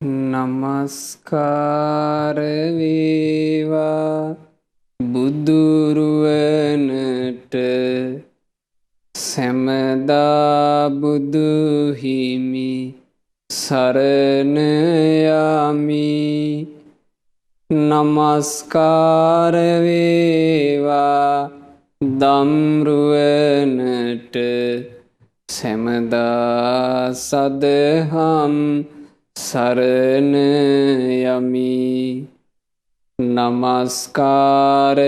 නමස්කාර වේවා බුදුරුවනට සැමදා බුදු හිමි සරණ යමි. නමස්කාර වේවා දම්රුවනට සැමදා සදහම් සරණ යමි. නමස්කාර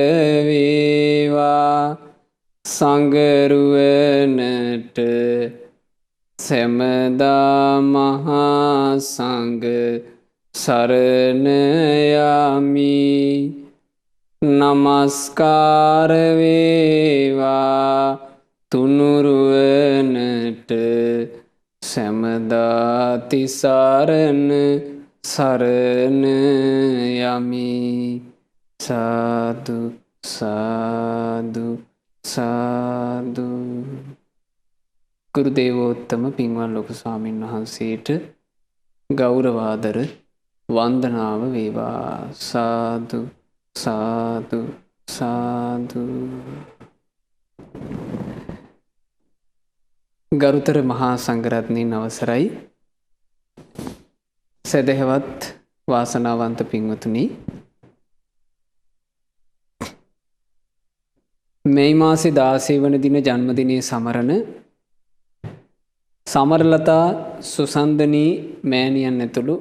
වේවා සංඝරුවනට සැමදා මහා සංඝ සරණ යමි. නමස්කාර වේවා තුනුරුවනට සැමදා තිසරණ සරණ යමි. සාදු සාදු සාදු. ගුරු දේවෝත්තම පින්වත් ලොකු ස්වාමීන් වහන්සේට ගෞරවාදර වන්දනාව වේවා. සාදු සාදු සාදු. ගරුතර මහා සංඝරත්නයන් අවසරයි. සදහවත් වාසනාවන්ත පින්වතුනි, මේ මාසේ 16 වන දින ජන්මදිනයේ සමරන සමරලතා සුසන්දනී මෑණියන් ඇතුළු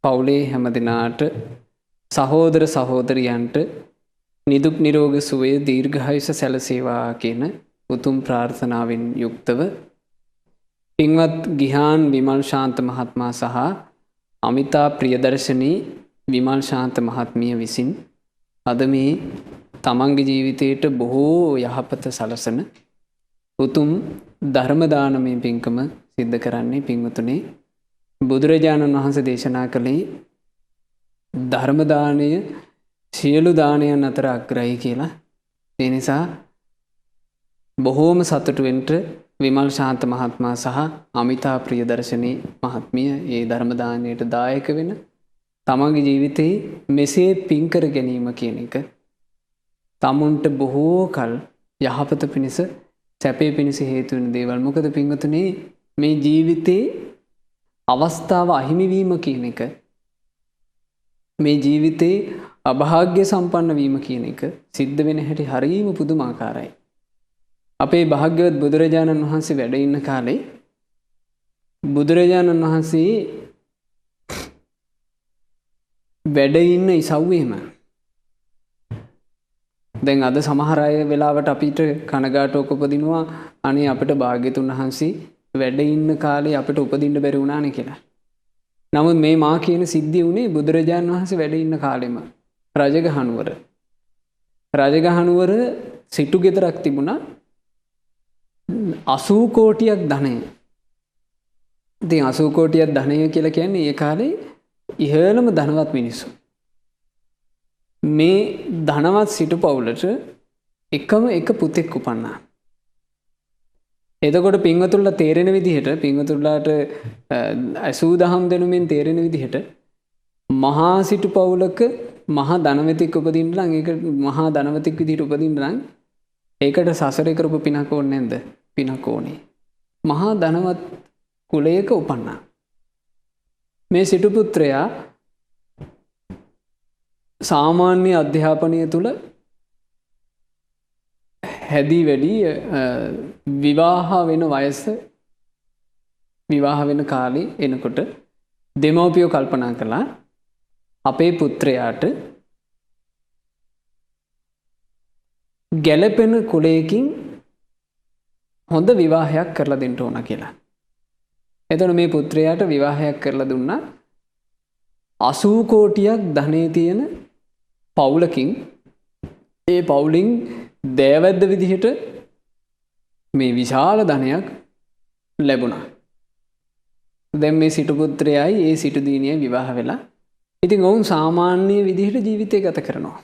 පවුලේ හැම දෙනාට, සහෝදර සහෝදරියන්ට නිදුක් නිරෝගී සුවය දීර්ඝායුෂ සැලසේවා කියන උතුම් ප්‍රාර්ථනාවෙන් යුක්තව පින්වත් ගිහාන් විමල් ශාන්ත මහත්මයා සහ අමිතා ප්‍රියදර්ශනී විමල් ශාන්ත මහත්මිය විසින් අද මේ තමන්ගේ ජීවිතයට බොහෝ යහපත සලසන උතුම් ධර්ම දානමය පින්කම සිද්ධ කරන්නේ. පින්වතුනි, බුදුරජාණන් වහන්සේ දේශනා කළේ ධර්ම දානය සියලු දානයන් අතර අග්‍රයි කියලා. ඒ නිසා බොහෝම සතුටු වෙන්න විමල් ශාන්ත මහත්මයා සහ අමිතා ප්‍රියදර්ශනී මහත්මිය ඒ ධර්ම දානයට දායක වෙන තමන්ගේ ජීවිතේ මෙසේ පින් කර ගැනීම කියන එක තමුන්ට බොහෝ කල් යහපත පිණිස, සැපේ පිණිස හේතු වෙන දේවල්. මොකද පින්වතුනි, මේ ජීවිතේ අවස්ථාව අහිමි වීම කියන එක, මේ ජීවිතේ අභාග්‍ය සම්පන්න වීම කියන එක සිද්ධ වෙන හැටි හරියම පුදුමාකාරයි. අපේ භාග්‍යවත් බුදුරජාණන් වහන්සේ වැඩ ඉන්න කාලේ බුදුරජාණන් වහන්සේ වැඩ ඉන්න ඉසව්වේම දැන් අද සමහර අය වෙලාවට අපිට කනගාටුවක් උපදිනවා, අනේ අපිට භාග්‍යතුන් වහන්සේ වැඩ ඉන්න කාලේ අපිට උපදින්න බැරි වුණානේ කියලා. නමුත් මේ මා කියන සිද්ධිය උනේ බුදුරජාණන් වහන්සේ වැඩ ඉන්න කාලෙම රජගහනුවර. රජගහනුවර සිටු ගෙදරක් තිබුණා, 80 කෝටියක් ධනය. ඉතින් 80 කෝටියක් ධනය කියලා කියන්නේ ඒ කාලේ ඉහළම ධනවත් මිනිස්සු. මේ ධනවත් සිටු පවුලට එකම එක පුතෙක් උපන්නා. එතකොට පින්වතුන්ලා තේරෙන විදිහට, පින්වතුන්ලාට අසූ දහම් දෙනුමින් තේරෙන විදිහට මහා සිටු පවුලක මහා ධනවතෙක් උපදින්න නම්, ඒක මහා ධනවතෙක් විදිහට උපදින්න නම් ඒකට සසරේ කරපු පිනක් ඕනේ නැද්ද? පිනක් ඕනේ. මහා ධනවත් කුලයක උපන්නා. මේ සිටු පුත්‍රයා සාමාන්‍ය අධ්‍යාපනය තුල හැදී වැඩි විවාහ වෙන වයස, විවාහ වෙන කාලේ එනකොට දෙමව්පියෝ කල්පනා කළා අපේ පුත්‍රයාට ගැළපෙන කුලයකින් හොඳ විවාහයක් කරලා දෙන්න ඕන කියලා. එතකොට මේ පුත්‍රයාට විවාහයක් කරලා දුන්නා 80 කෝටියක් ධනෙ තියෙන පවුලකින්. ඒ පවුලින් දෑවැද්ද විදිහට මේ විශාල ධනයක් ලැබුණා. දැන් මේ සිටු පුත්‍රයයි ඒ සිටු දිනියයි විවාහ වෙලා ඉතින් ඔවුන් සාමාන්‍ය විදිහට ජීවිතය ගත කරනවා.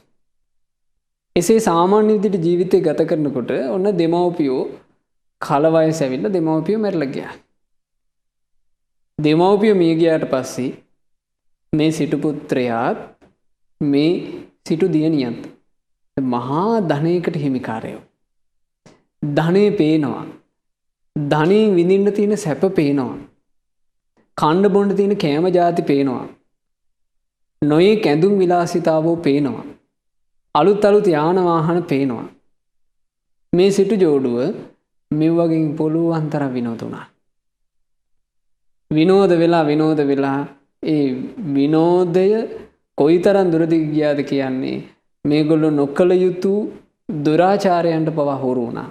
එසේ සාමාන්‍ය විදිහට ජීවිතය ගත කරනකොට ඔන්න දෙමව්පියෝ කල වයස ඇවිල්ලා දෙමව්පියෝ මැරිලා ගියා. දෙමව්පියෝ මිය ගියාට පස්සේ මේ සිටු පුත්‍රයාත් මේ සිටු දියණියත් මහා ධනයකට හිමිකාරයෝ. ධනෙ පේනවා. ධනෙන් විඳින්න තියෙන සැප පේනවා. කන්න බොන්න තියෙන කෑම ಜಾති පේනවා. නොයේ කැඳුම් විලාසිතාවෝ පේනවා. අලුත් අලුත් යාන වාහන පේනවා. මේ සිටු ජෝඩුව මෙව්වගෙන් පුළුවන් තරම් විනෝද වුණා. විනෝද වෙලා ඒ විනෝදය කොයිතරම් දුරද ගියාද කියන්නේ මේගොල්ලෝ නොකල යුතු දුරාචාරයන්ට පවා හුරු වුණා.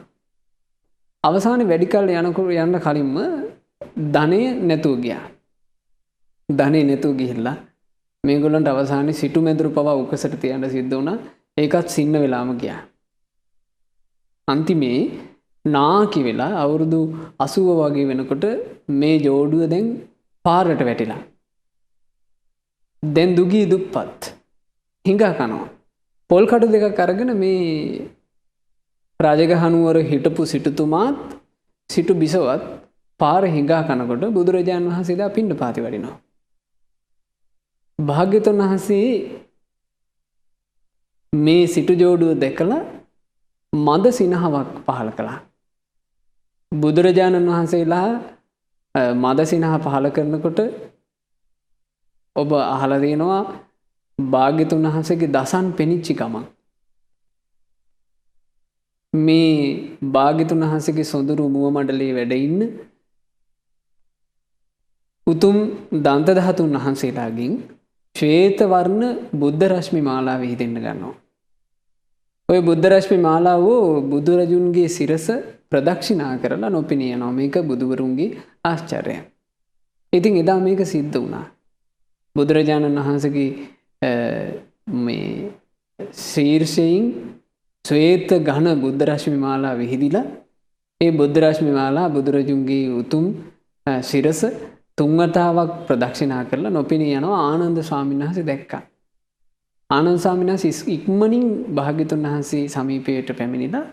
අවසානයේ වැඩි කල යන්න කලින්ම ධනෙ නැතුව ගියා. ධනෙ නැතුව ගිහිල්ලා මේගොල්ලන්ට අවසානයේ සිටු මෙදුරු පවා උකසට තියන්න සිද්ධ වුණා. ඒකත් සින්න වෙලාම ගියා. අන්තිමේ නාකි වෙලා අවුරුදු 80 වගේ වෙනකොට මේ ජෝඩුව දැන් පාරට වැටිලා. දැන් දුගී දුප්පත් හිඟා කනවා. පොල් කඩු දෙකක් අරගෙන මේ රාජගහනුවර හිටපු සිටුතුමාත් සිටු බිසවත් පාර හිඟා කනකොට බුදුරජාණන් වහන්සේ දා පිණ්ඩපාතේ වඩිනවා. භාග්‍යවතුන් වහන්සේ මේ සිටු ජෝඩුව දැකලා මද සිනහවක් පහළ කළා. බුදුරජාණන් වහන්සේලා මද සිනහ පහළ කරනකොට ඔබ අහලා තියෙනවා භාග්‍යවතුන් වහන්සේගේ දසන් පෙනිච්ච ගමන්. මේ භාග්‍යවතුන් වහන්සේගේ සොඳුරු මුව මඩලේ වැඩ ඉන්න උතුම් දන්ත ධාතුන් වහන්සේලාගෙන් ශ්වේත වර්ණ බුද්ධ රශ්මි මාලාව විහිදෙන්න ගන්නවා. ඔය බුද්ධ රශ්මි මාලාව බුදුරජුන්ගේ සිරස ප්‍රදක්ෂිනා කරලා නොපෙනී යනවා. මේක බුදුවරුන්ගේ ආශ්චර්යය. ඉතින් එදා මේක සිද්ධ වුණා. බුදුරජාණන් වහන්සේගේ මේ ශීර්ෂයෙන් ශ්වේත ඝන බුද්ධ රශ්මි මාලා විහිදිලා ඒ බුද්ධ රශ්මි මාලා බුදුරජුන්ගේ උතුම් සිරස තුන් වතාවක් ප්‍රදක්ෂිනා කරලා නොපෙනී යනවා. ආනන්ද ස්වාමීන් වහන්සේ දැක්කා. ආනන්ද ස්වාමීන් වහන්සේ ඉක්මනින් භාග්‍යවතුන් වහන්සේ සමීපයට පැමිණිලා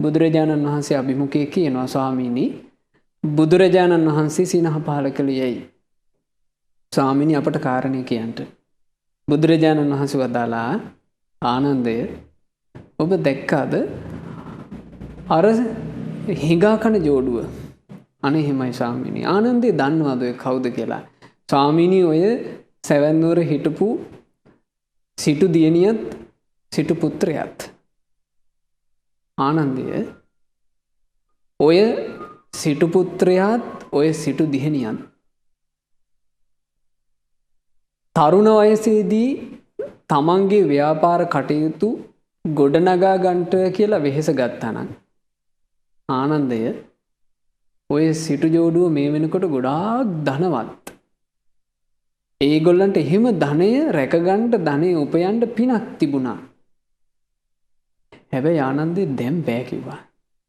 බුදුරජාණන් වහන්සේ අභිමුඛයේ කියනවා ස්වාමීනි බුදුරජාණන් වහන්සේ සිනහ පහළ කළේයි. ස්වාමීනි අපට කාරණේ කියන්න. බුදුරජාණන් වහන්සේ වදාලා ආනන්දය ඔබ දැක්කාද අර හිඟා කන ජෝඩුව? අනේ එහෙමයි ස්වාමීනි. ආනන්දේ දන්නවද ඔය කවුද කියලා? ස්වාමීනි ඔය සැවැන්නුවර හිටපු සිටු දියණියත් සිටු පුත්‍රයාත්. ආනන්දය ඔය සිටු පුත්‍රයාත් ඔය සිටු දියණියත් තරුණ වයසේදී තමන්ගේ ව්‍යාපාර කටයුතු ගොඩනගා ගන්නට කියලා වෙහෙස ගත්තා නම් ආනන්දය ඔය සිටු ජෝඩුව මේ වෙනකොට ගොඩාක් ධනවත්. ඒගොල්ලන්ට එහෙම ධනය රැකගන්න ධනය උපයන්න පිනක් තිබුණා. හැබැයි ආනන්දේ දැන් බෑ කිව්වා.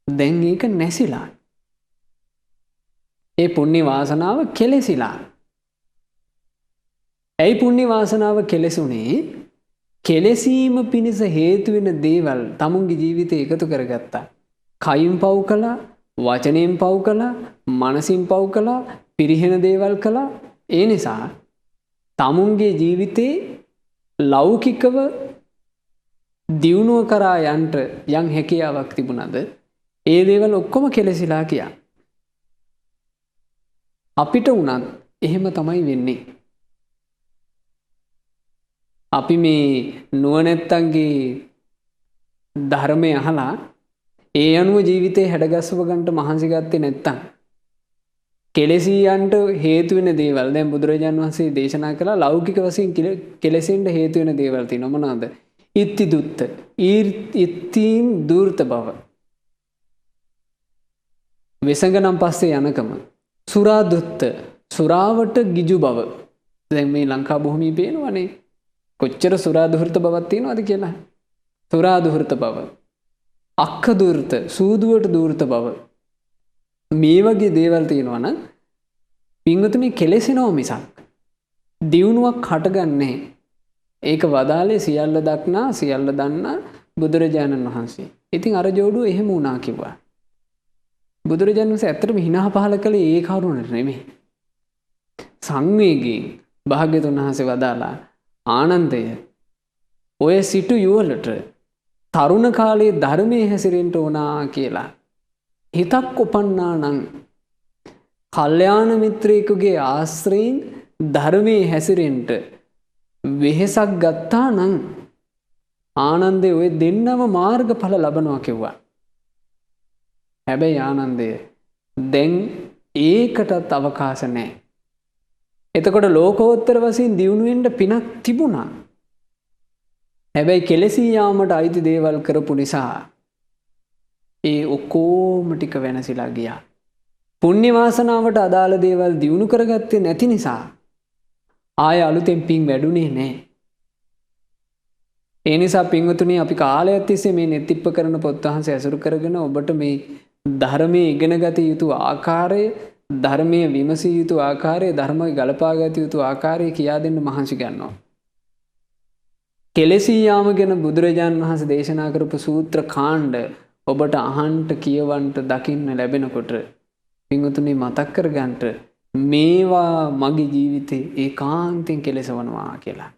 දැන් ඒක නැසිලා. ඒ පුණ්‍ය වාසනාව කෙලෙසිලා. ඇයි පුණ්‍ය වාසනාව කෙලෙසුනේ? කෙලෙසීම පිණිස හේතු වෙන දේවල් තමුන්ගේ ජීවිතේ එකතු කරගත්තා. කයින් පව් කළා, වචනයෙන් පව් කළා, මනසින් පව් කළා, පිරිහෙන දේවල් කළා. ඒ නිසා තමුන්ගේ ජීවිතේ ලෞකිකව දියුණුව කරා යන්ට යම් හැකියාවක් තිබුණද ඒ දේවල් ඔක්කොම කෙලෙසිලා කියා. අපිට උනත් එහෙම තමයි වෙන්නේ. අපි මේ නුවණැත්තන්ගේ ධර්මය අහලා ඒ අනුව ජීවිතේ හැඩගස්ව ගන්නට මහන්සි ගත්තේ නැත්තම් කෙලෙසියන්ට හේතු වෙන දේවල් දැන් බුදුරජාණන් වහන්සේ දේශනා කළා ලෞකික වශයෙන් කෙලෙසෙන්න හේතු වෙන දේවල් තියෙනවා. මොනවාද? ඉත්ති දුත්ත, ඉත්තින් දූර්ත බව, වෙසඟනම් පස්සේ යනකම, සුරා දුත්ත, සුරාවට ගිජු බව. දැන් මේ ලංකා භූමියේ පේනවනේ කොච්චර සුරා දුර්ත බවක් තියෙනවද කියලා. සුරා දුර්ත බව, අක්ඛ දුර්ත, සූදුවට දුර්ත බව. මේ වගේ දේවල් තියෙනවා නම් පින්වතුනි කෙලෙසෙනව මිසක් දියුණුවක් හටගන්නේ. ඒක වදාලේ සියල්ල දක්නා සියල්ල දන්නා බුදුරජාණන් වහන්සේ. ඉතින් අර ජෝඩුව එහෙම වුණා කිව්වා. බුදුරජාණන් වහන්සේ ඇත්තටම හිනහ පහල කළේ ඒ කරුණට නෙමෙයි. සංවේගයෙන් භාග්‍යතුන් වහන්සේ වදාලා ආනන්දය ඔය සිටු යුවලට තරුණ කාලයේ ධර්මයේ හැසිරෙන්න ඕනා කියලා හිතක් උපන්නා නම් කල්යාණ මිත්‍රයෙකුගේ ආශ්‍රයෙන් ධර්මයේ හැසිරෙන්න වෙහෙසක් ගත්තා නම් ආනන්දේ ඔය දෙන්නම මාර්ගඵල ලබනවා කිව්වා. හැබැයි ආනන්දය දැන් ඒකටත් අවකාශ නැහැ. එතකොට ලෝකෝත්තර වශයෙන් දියුණු වෙන්න පිනක් තිබුණා. හැබැයි කෙලෙසී යාමට අයිති දේවල් කරපු නිසා ඒ ඔක්කොම ටික වෙනසිලා ගියා. පුණ්‍ය වාසනාවට අදාළ දේවල් දියුණු කරගත්තේ නැති නිසා ආය අලුතෙන් පින් වැඩුණේ නැහැ. ඒ නිසා පින්වතුනි අපි කාලයක් තිස්සේ මේ නෙත්තිප්ප කරන පොත් වහන්සේ ඇසුරු කරගෙන ඔබට මේ ධර්මයේ ඉගෙන ගත යුතු ආකාරය, ධර්මයේ විමසිය යුතු ආකාරය, ධර්මයේ ගලපා ගත යුතු ආකාරය කියා දෙන්න මහන්සි ගන්නවා. කෙලෙසී යාම ගැන බුදුරජාන් වහන්සේ දේශනා කරපු සූත්‍ර කාණ්ඩ ඔබට අහන්න, කියවන්න, දකින්න ලැබෙනකොට පින්වතුනි මතක් කරගන්න මේවා මගේ ජීවිතේ ඒකාන්තයෙන් කෙලෙසවනවා කියලා.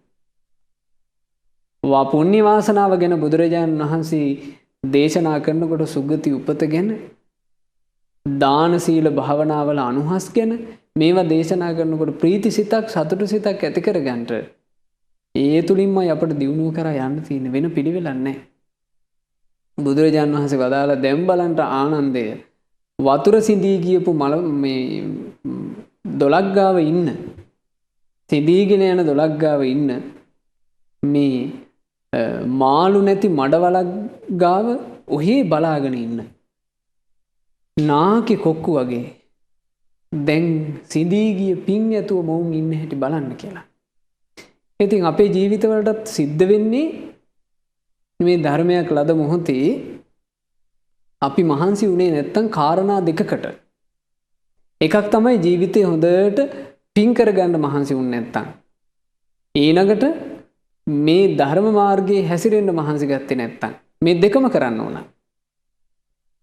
පුණ්‍ය වාසනාව ගැන බුදුරජාණන් වහන්සේ දේශනා කරනකොට සුගති උපත ගැන, දාන සීල භාවනාවල අනුහස් ගැන මේවා දේශනා කරනකොට ප්‍රීති සිතක්, සතුටු සිතක් ඇති කරගන්න ඒ තුලින්මයි අපට දියුණුව කරා යන්න තියෙන, වෙන පිළිවෙලක් නැහැ. බුදුරජාණන් වහන්සේ වදාලා දැන් බලන්න ආනන්දය වතුර සිඳී ගියපු මේ දොලක් ගාව ඉන්න, සිඳීගෙන යන දොලක් ගාව ඉන්න මේ මාළු නැති මඩවලක් ගාව ඔහේ බලාගෙන ඉන්න නාකි කොක්කු වගේ දැන් සිඳී ගිය පින් ඇතුව මොවුන් ඉන්න හැටි බලන්න කියලා. ඉතින් අපේ ජීවිතවලටත් සිද්ධ වෙන්නේ මේ ධර්මයක් ලද මොහොතේ අපි මහන්සි වුණේ නැත්තම් කාරණා දෙකකට. එකක් තමයි ජීවිතේ හොඳට පින් කරගන්න මහන්සි වුණේ නැත්තම්. ඊළඟට මේ ධර්ම මාර්ගයේ හැසිරෙන්න මහන්සි ගත්තේ නැත්තම්. මේ දෙකම කරන්න ඕන.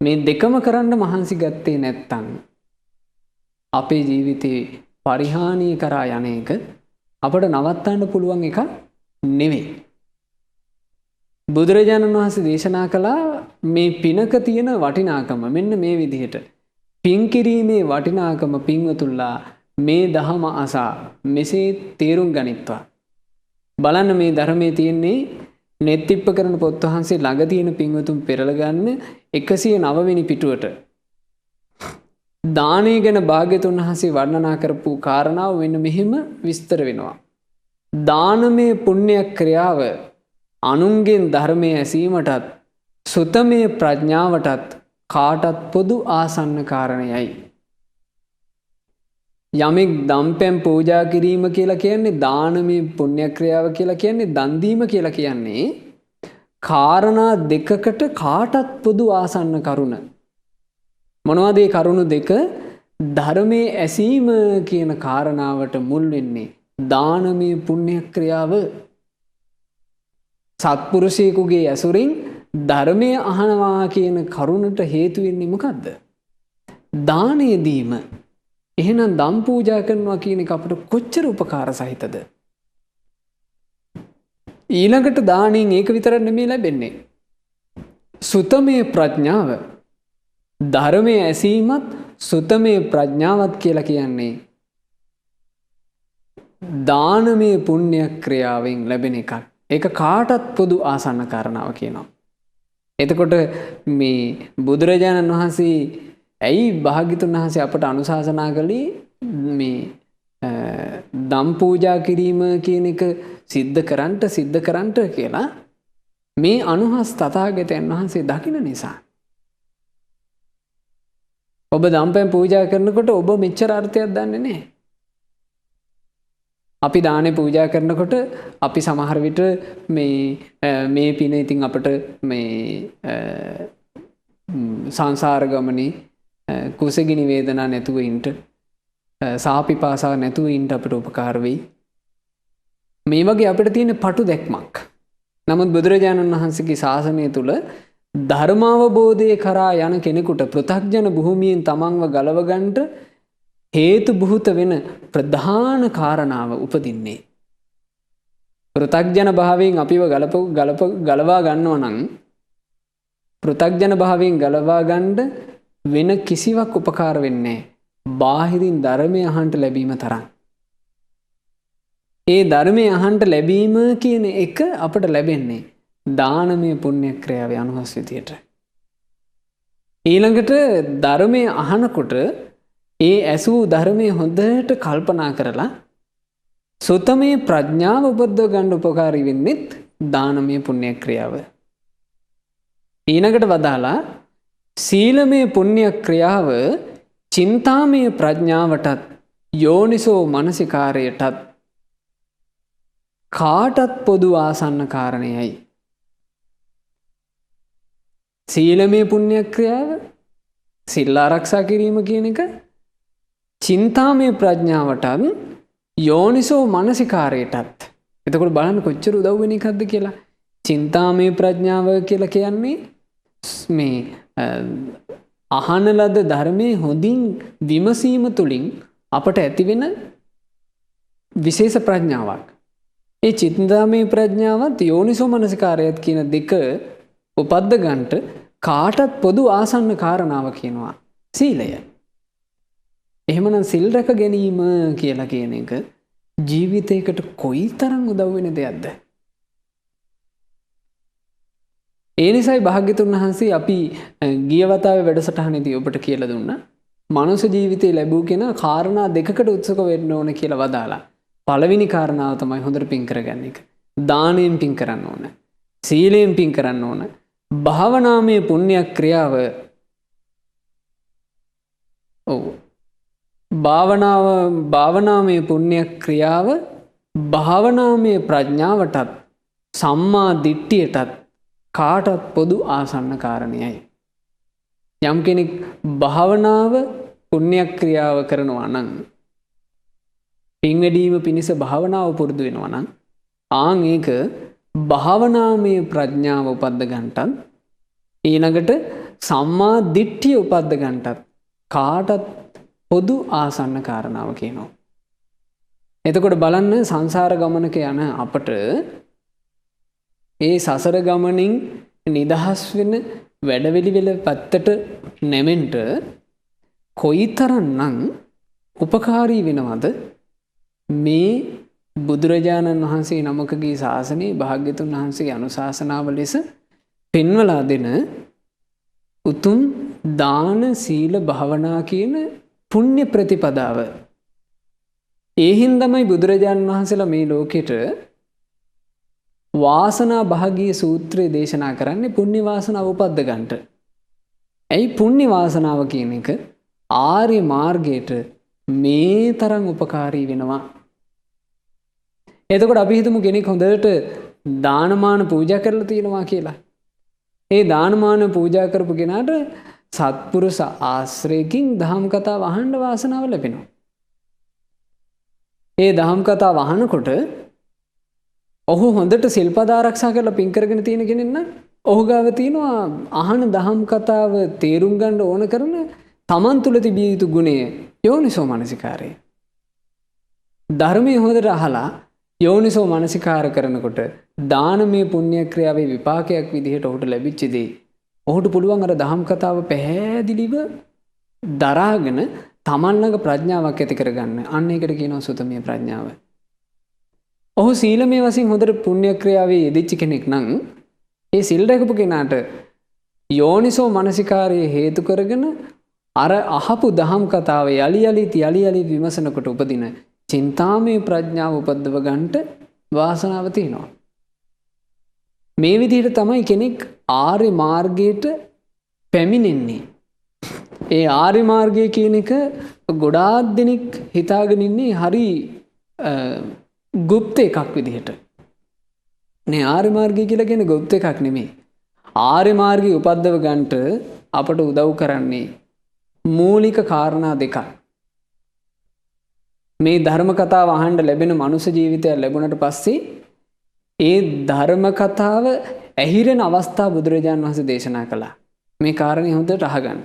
මේ දෙකම කරන්න මහන්සි ගත්තේ නැත්තම් අපේ ජීවිතේ පරිහානිය කරා යන එක අපට නවත්තන්න පුළුවන් එක නෙවෙයි. බුදුරජාණන් වහන්සේ දේශනා කළා මේ පිනක තියෙන වටිනාකම මෙන්න මේ විදිහට. පින් කිරීමේ වටිනාකම පින්වතුල්ලා මේ දහම අසා මෙසේ තේරුම් ගනිත්වා. බලන්න මේ ධර්මයේ තියෙන්නේ නෙත්තිප්ප කරන පොත් වහන්සේ ළඟ තියෙන පින්වතුන් පෙරලා ගන්න 109 වෙනි පිටුවට දානය ගැන භාග්‍යතුන් වහන්සේ වර්ණනා කරපු කාරණාව වෙන මෙහෙම විස්තර වෙනවා. දානමය පුණ්‍ය ක්‍රියාව අනුන්ගෙන් ධර්මයේ ඇසීමටත් සුතමේ ප්‍රඥාවටත් කාටත් පොදු ආසන්න කාරණයයි. යමෙක් දම්පැන් පූජා කිරීම කියලා කියන්නේ දානමය පුණ්‍ය ක්‍රියාව කියලා කියන්නේ දන් දීම කියලා කියන්නේ කාරණා දෙකකට කාටත් පොදු ආසන්න කරුණ. මොනවද මේ කරුණු දෙක? ධර්මයේ ඇසීම කියන කාරණාවට මුල් වෙන්නේ දානමය පුණ්‍ය ක්‍රියාව. සත්පුරුෂයෙකුගේ ඇසුරින් ධර්මය අහනවා කියන කරුණට හේතු වෙන්නේ මොකද්ද? දානය දීම. එහෙනම් දම් පූජා කරනවා කියන එක අපට කොච්චර උපකාර සහිතද? ඊළඟට දාණයෙන් ඒක විතරක් නෙමෙයි ලැබෙන්නේ. සුතමේ ප්‍රඥාව. ධර්මයේ ඇසීමත් සුතමේ ප්‍රඥාවත් කියලා කියන්නේ දානමය පුණ්‍ය ක්‍රියාවෙන් ලැබෙන එකක්. ඒක කාටත් පොදු ආසන්න කාරණාව කියනවා. එතකොට මේ බුදුරජාණන් වහන්සේ ඇයි භාග්‍යතුන් වහන්සේ අපට අනුශාසනා කළේ මේ දම් පූජා කිරීම කියන එක සිද්ධ කරන්නට කියලා? මේ අනුහස් තථාගතයන් වහන්සේ දකින නිසා. ඔබ දම්පැන් පූජා කරනකොට ඔබ මෙච්චර අර්ථයක් දන්නේ නැහැ. අපි දානේ පූජා කරනකොට අපි සමහර විට මේ පින ඉතින් අපට මේ සංසාර ගමනේ කුසගිනි වේදනා නැතුව ඉන්න, සාපිපාසා නැතුව ඉන්න අපට උපකාර වෙයි. මේ වගේ අපිට තියෙන පටු දැක්මක්. නමුත් බුදුරජාණන් වහන්සේගේ ශාසනය තුල ධර්මාවබෝධය කරා යන කෙනෙකුට පෘථග්ජන භූමියෙන් තමන්ව ගලව ගන්නට හේතු බුහුත වෙන ප්‍රධාන කාරණාව උපදින්නේ. පෘථග්ජන භාවයෙන් අපිව ගලවා ගන්නවා නම් පෘථග්ජන භාවයෙන් ගලවා ගන්න වෙන කිසිවක් උපකාර වෙන්නේ බාහිරින් ධර්මය අහන්ට ලැබීම තරම්. ඒ ධර්මය අහන්ට ලැබීම කියන එක අපට ලැබෙන්නේ දානමය පුණ්‍ය ක්‍රියාවේ අනුහස් විදියට. ඊළඟට ධර්මය අහනකොට ඒ ඇසූ ධර්මය හොඳට කල්පනා කරලා සුතමේ ප්‍රඥාව උපද්දව ගන්න උපකාරී වෙන්නෙත් දානමය පුණ්‍ය ක්‍රියාව. ඊළඟට වදාලා සීලමය පුණ්‍ය ක්‍රියාව චින්තාමය ප්‍රඥාවටත් යෝනිසෝ මනසිකාරයටත් කාටත් පොදු ආසන්න කාරණයයි. සීලමය පුණ්‍ය ක්‍රියාව සිල් ආරක්ෂා කිරීම කියන එක චින්තාමය ප්‍රඥාවටත් යෝනිසෝ මනසිකාරයටත්. එතකොට බලන්න කොච්චර උදව් වෙන එකක්ද කියලා. චින්තාමය ප්‍රඥාව කියලා කියන්නේ මේ අහන ලද ධර්මයේ හොඳින් විමසීම තුළින් අපට ඇතිවෙන විශේෂ ප්‍රඥාවක්. ඒ චින්තාමය ප්‍රඥාවත් යෝනිසෝ මනසිකාරයත් කියන දෙක උපද්ද ගන්නට කාටත් පොදු ආසන්න කාරණාව කියනවා සීලය. එහෙමනම් සිල් රැක ගැනීම කියලා කියන එක ජීවිතයකට කොයිතරම් උදව් වෙන දෙයක්ද? ඒ නිසායි භාග්‍යතුන් වහන්සේ අපි ගිය වතාවේ වැඩසටහනේදී ඔබට කියලා දුන්නා මනුෂ්‍ය ජීවිතේ ලැබූ කෙනා කාරණා දෙකකට උත්සුක වෙන්න ඕන කියලා වදාලා. පළවෙනි කාරණාව තමයි හොඳට පින් කරගන්න එක. දානයෙන් පින් කරන්න ඕන. සීලයෙන් පින් කරන්න ඕන. භාවනාමය පුණ්‍ය ක්‍රියාව භාවනාමය පුණ්‍ය ක්‍රියාව භාවනාමය ප්‍රඥාවටත් සම්මා දිට්ඨියටත් කාටත් පොදු ආසන්න කාරණයයි. යම් කෙනෙක් භාවනාව පුණ්‍ය ක්‍රියාව කරනවා නම් පින් වැඩීම පිණිස භාවනාව පුරුදු වෙනවා නම් ආන් ඒක භාවනාමය ප්‍රඥාව උපද්ද ගන්නටත් ඊළඟට සම්මා දිට්ඨිය උපද්ද ගන්නටත් කාටත් පොදු ආසන්න කාරණාව කියනවා. එතකොට බලන්න සංසාර ගමනක යන අපට ඒ සසර ගමනින් නිදහස් වෙන වැඩවිලිවෙල පැත්තට නැමෙන්ට කොයිතරම්නම් උපකාරී වෙනවද මේ බුදුරජාණන් වහන්සේ නමකගේ ශාසනයේ භාග්‍යතුන් වහන්සේගේ අනුශාසනාව ලෙස පෙන්වලා දෙන උතුම් දාන සීල භාවනා කියන පුණ්‍ය ප්‍රතිපදාව. ඒ හින්දාමයි බුදුරජාණන් වහන්සේලා මේ ලෝකෙට වාසනා භාගීය සූත්‍රය දේශනා කරන්නේ පුණ්‍ය වාසනාව උපද්ද ගන්නට. ඇයි පුණ්‍ය වාසනාව කියන එක ආර්ය මාර්ගයට මේ තරම් උපකාරී වෙනවා. එතකොට අපි හිතමු කෙනෙක් හොඳට දානමාන පූජා කරලා තියෙනවා කියලා. ඒ දානමාන පූජා කරපු කෙනාට සත්පුරුෂ ආශ්‍රයකින් දහම් කතාව අහන්න වාසනාව ලැබෙනවා. ඒ දහම් කතාව අහනකොට ඔහු හොඳට සිල්පද ආරක්ෂා කරලා පින් කරගෙන තියෙන කෙනෙක් නම් ඔහු ගාව තියෙනවා අහන දහම් කතාව තේරුම් ගන්න ඕන කරන තමන් තුළ තිබිය යුතු ගුණය යෝනිසෝ මනසිකාරය. ධර්මයේ හොඳට අහලා යෝනිසෝ මනසිකාර කරනකොට දානමය පුණ්‍ය ක්‍රියාවේ විපාකයක් විදිහට ඔහුට ලැබිච්ච දේ ඔහුට පුළුවන් අර දහම් කතාව පැහැදිලිව දරාගෙන තමන් ළඟ ප්‍රඥාවක් ඇති කරගන්න. අන්න ඒකට කියනවා සුතමේ ප්‍රඥාව. ඔහු සීලමය වශයෙන් හොඳට පුණ්‍ය ක්‍රියාවේ යෙදිච්ච කෙනෙක් නම් ඒ සිල් රැකපු කෙනාට යෝනිසෝ මනසිකාරයේ හේතු කරගෙන අර අහපු දහම් කතාව යලි යලි විමසනකොට උපදින චින්තාමය ප්‍රඥාව උපද්දව ගන්නට වාසනාව තියෙනවා. මේ විදිහට තමයි කෙනෙක් ආර්ය මාර්ගයට පැමිණෙන්නේ. ඒ ආර්ය මාර්ගය කියන එක ගොඩාක් දෙනෙක් හිතාගෙන ඉන්නේ හරි ගුප්ත එකක් විදිහට. නේ ආර්ය මාර්ගය කියලා කියන්නේ ගුප්ත එකක් නෙමෙයි. ආර්ය මාර්ගය උපද්දව ගන්නට අපට උදව් කරන්නේ මූලික කාරණා දෙකක්. මේ ධර්ම කතාව අහන්න ලැබෙන මනුෂ්‍ය ජීවිතය ලැබුණට පස්සේ ඒ ධර්ම කතාව ඇහිරෙන අවස්ථා බුදුරජාණන් වහන්සේ දේශනා කළා. මේ කාරණේ හොඳට අහගන්න.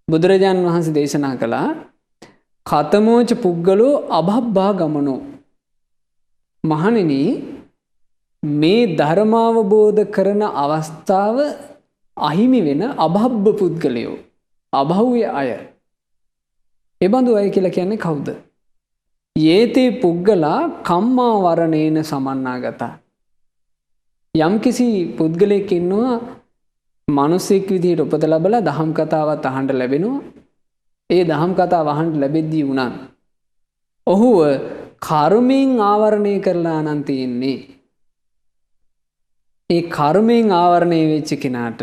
බුදුරජාණන් වහන්සේ දේශනා කළා කතමෝච පුද්ගලෝ අභබ්බා ගමනෝ. මහණෙනි මේ ධර්මාවබෝධ කරන අවස්ථාව අහිමි වෙන අභබ්බ පුද්ගලයෝ අභව්‍ය අය. එබඳු අය කියලා කියන්නේ කවුද? යේතේ පුද්ගලා කම්මා වරණේන සමන්නාගතා. යම්කිසි පුද්ගලයෙක් ඉන්නවා මිනිසෙක් විදිහට උපත ලැබලා දහම් කතාවත් අහන්න ලැබෙනවා. ඒ දහම් කතාව අහන්න ලැබෙද්දී උනන් ඔහුව කර්මයෙන් ආවරණය කරලා නම් තියෙන්නේ. ඒ කර්මයෙන් ආවරණය වෙච්ච කෙනාට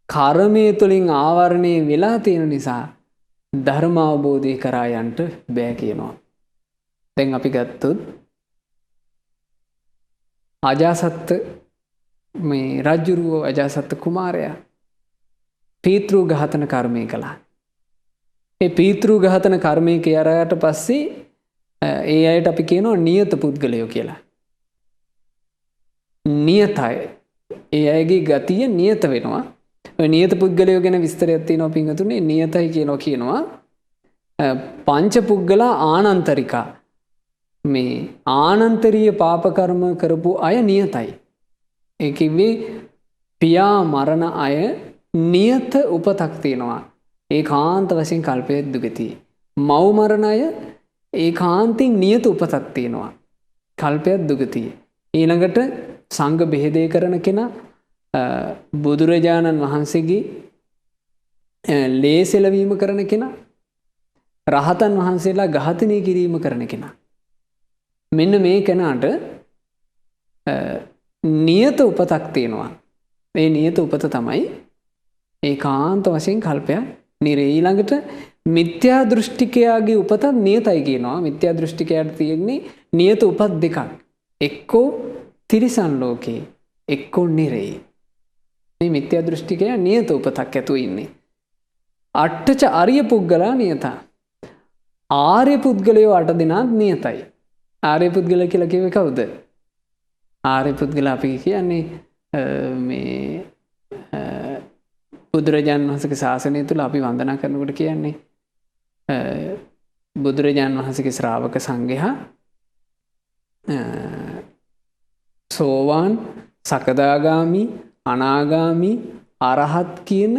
කර්මයේ තුලින් ආවරණය වෙලා තියෙන නිසා ධර්ම අවබෝධය කරා යන්න බෑ කියනවා. දැන් අපි ගත්තොත් අජාසත් මේ රජුරුව අජාසත් කුමාරයා පීතෘ ඝාතන කර්මය කළා. ඒ පීතෘ ඝාතන කර්මය කරාට පස්සේ ඒ අයට අපි කියනවා නියත පුද්ගලයෝ කියලා. නියතයි. ඒ අයගේ ගතිය නියත වෙනවා. ඔය නියත පුද්ගලයෝ ගැන විස්තරයක් තියෙනවා පින්වතුනි. නියතයි කියනවා පංච පුද්ගලා ආනන්තරිකා. මේ ආනන්තරීය පාප කර්ම කරපු අය නියතයි. ඒ කිව්වේ පියා මරණ අය නියත උපතක් තියෙනවා. ඒකාන්ත වශයෙන් කල්පයේ දුගතිය. මව් මරණ අය ඒකාන්තයෙන් නියත උපතක් තියෙනවා. කල්පයේ දුගතිය. ඊළඟට සංඝ බෙහෙදේ කරන කෙනා බුදුරජාණන් වහන්සේගේ ලේසෙලවීම කරන කෙනා රහතන් වහන්සේලා ඝාතනය කිරීම කරන කෙනා. මෙන්න මේ කෙනාට නියත උපතක් තියෙනවා. මේ නියත උපත තමයි ඒකාන්ත වශයෙන් කල්පයක් නිරේ. ඊළඟට මිත්‍යා දෘෂ්ටිකයාගේ උපතත් නියතයි කියනවා. මිත්‍යා දෘෂ්ටිකයාට තියෙන්නේ නියත උපත් දෙකක්. එක්කෝ තිරිසන් ලෝකේ, එක්කෝ නිරේ. මේ මිත්‍යා දෘෂ්ටිකයා නියත උපතක් ඇතුව ඉන්නේ. අට්ඨච ආර්ය පුද්ගලා නියතා. ආර්ය පුද්ගලයෝ 8 දෙනාත් නියතයි. ආර්ය පුද්ගල කියලා කිව්වේ කවුද? ආර්ය පුද්ගල අපි කියන්නේ මේ බුදුරජාණන් වහන්සේගේ ශාසනය තුල අපි වන්දනා කරනකොට කියන්නේ බුදුරජාණන් වහන්සේගේ ශ්‍රාවක සංඝයා සෝවාන්, සකදාගාමි, අනාගාමි, අරහත් කියන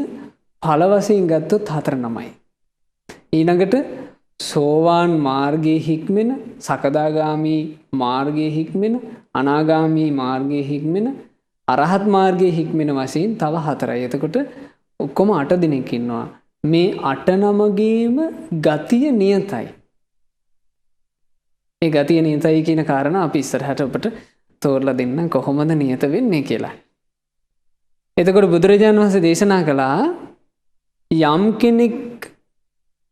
ඵල වශයෙන් ගත්තොත් 4 නමයි. ඊළඟට සෝවාන් මාර්ගයේ හික්මෙන, සකදාගාමි මාර්ගයේ හික්මෙන, අනාගාමි මාර්ගයේ හික්මෙන, අරහත් මාර්ගයේ හික්මෙන වශයෙන් තව 4යි. එතකොට ඔක්කොම 8 දෙනෙක් ඉන්නවා. මේ 8 නමගේම ගතිය නියතයි. ඒ ගතිය නියතයි කියන කාරණා අපි ඉස්සරහට ඔබට තෝරලා දෙන්න කොහොමද නියත වෙන්නේ කියලා. එතකොට බුදුරජාණන් වහන්සේ දේශනා කළා යම් කෙනෙක්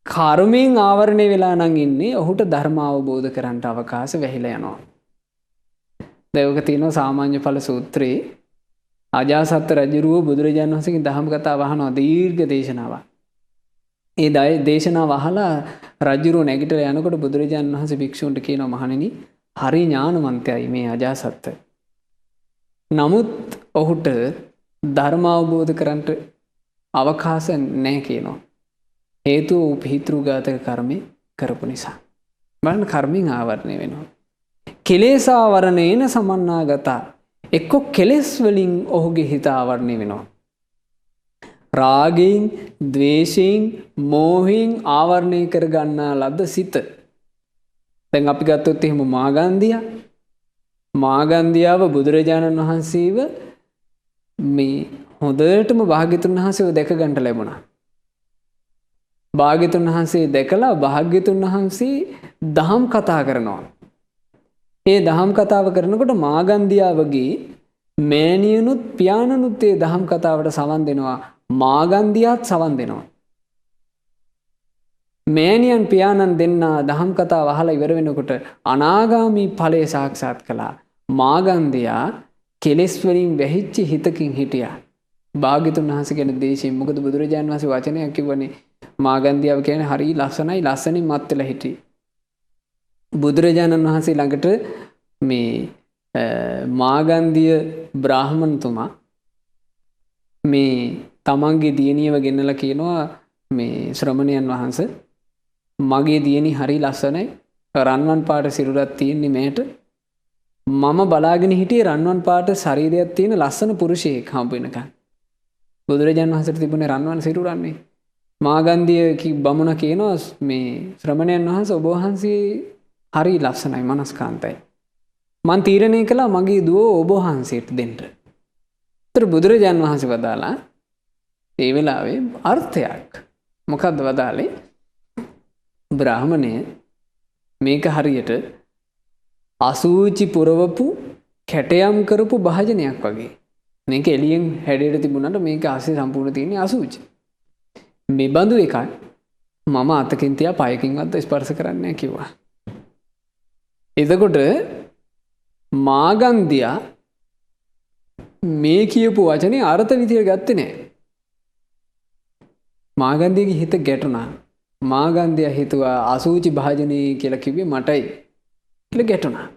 කර්මයෙන් ආවරණය වෙලා නම් ඉන්නේ ඔහුට ධර්ම අවබෝධ කරගන්න අවකාශ වැහිලා යනවා. දේවක තියෙනවා සාමාන්‍ය ඵල සූත්‍රයේ අජාසත් රජුරුව බුදුරජාණන් වහන්සේගෙන් දහම් කතාව අහනවා දීර්ඝ දේශනාවක්. ඒ දේශනාව අහලා රජුරුව නැගිටලා යනකොට බුදුරජාණන් වහන්සේ භික්ෂුන්ට කියනවා මහණෙනි හරි ඥානවන්තයයි මේ අජාසත්. නමුත් ඔහුට ධර්ම අවබෝධ කරගන්න අවකාශ නැහැ කියනවා. හේතුව වූ පිතෘ ඝාතක කර්මේ කරපු නිසා. බලන්න කර්මෙන් ආවරණය වෙනවා. කෙලෙසාවරණේන සමන්නාගතා. එක්ක කෙලෙස් වලින් ඔහුගේ හිත ආවරණය වෙනවා. රාගයෙන්, ද්වේෂයෙන්, මෝහයෙන් ආවරණය කරගන්නා ලද සිත. දැන් අපි ගත්තොත් එහෙම මාගන්ධියාව බුදුරජාණන් වහන්සේව මේ හොඳටම භාග්‍යතුන් වහන්සේව දැක ගන්න ලැබුණා. භාග්‍යතුන් වහන්සේ දැකලා භාග්‍යතුන් වහන්සේ දහම් කතා කරනවා. ඒ දහම් කතාව කරනකොට මාගන්ධියාවගේ මෑණියනුත් පියාණනුත් ඒ දහම් කතාවට සවන් දෙනවා. මාගන්ධියාත් සවන් දෙනවා. මෑණියන් පියාණන් දෙන්නා දහම් කතාව අහලා ඉවර වෙනකොට අනාගාමී ඵලය සාක්ෂාත් කළා. මාගන්ධියා කෙලෙස් වලින් වැහිච්ච හිතකින් හිටියා. භාග්‍යතුන් වහන්සේ ගැන දේශයෙන් මොකද බුදුරජාණන් වහන්සේ වචනයක් කිව්වනේ මාගන්ධියාව කියන්නේ හරි ලස්සනයි ලස්සනින් මත් වෙලා හිටියේ. බුදුරජාණන් වහන්සේ ළඟට මේ මාගන්ධිය බ්‍රාහ්මණතුමා මේ තමන්ගේ දියණියව ගෙන්නලා කියනවා මේ ශ්‍රමණයන් වහන්සේ මගේ දියණි හරි ලස්සනයි. රන්වන් පාට සිරුරක් තියෙන්නේ මේට. මම බලාගෙන හිටියේ රන්වන් පාට ශරීරයක් තියෙන ලස්සන පුරුෂයෙක් හම්බ වෙනකන්. බුදුරජාණන් වහන්සේට තිබුණේ රන්වන් සිරුරන්නේ. මාගන්ධිය බමුණ කියනවා මේ ශ්‍රමණයන් වහන්සේ ඔබ වහන්සේ හරි ලස්සනයි මනස්කාන්තයි. මං තීරණය කළා මගේ දුව ඔබ වහන්සේට දෙන්න. ඒතර බුදුරජාණන් වහන්සේ වදාලා ඒ වෙලාවේ අර්ථයක්. මොකද්ද වදාලේ? බ්‍රාහමණය මේක හරියට අසූචි පුරවපු කැටයම් කරපු භාජනයක් වගේ. මේක එළියෙන් හැඩයට තිබුණාට මේක ආසේ සම්පූර්ණ තියෙන්නේ අසූචි. මේ බඳු එකක් මම අතකින් තියා පයකින්වත් ස්පර්ශ කරන්නේ නැහැ කිව්වා. එතකොට මාගන්ධියා මේ කියපු වචනේ අර්ථ විදියට ගත්තේ නැහැ. මාගන්ධියගේ හිත ගැටුණා. මාගන්ධියා හිතුවා අසූචි භාජනේ කියලා කිව්වේ මටයි කියලා ගැටුණා.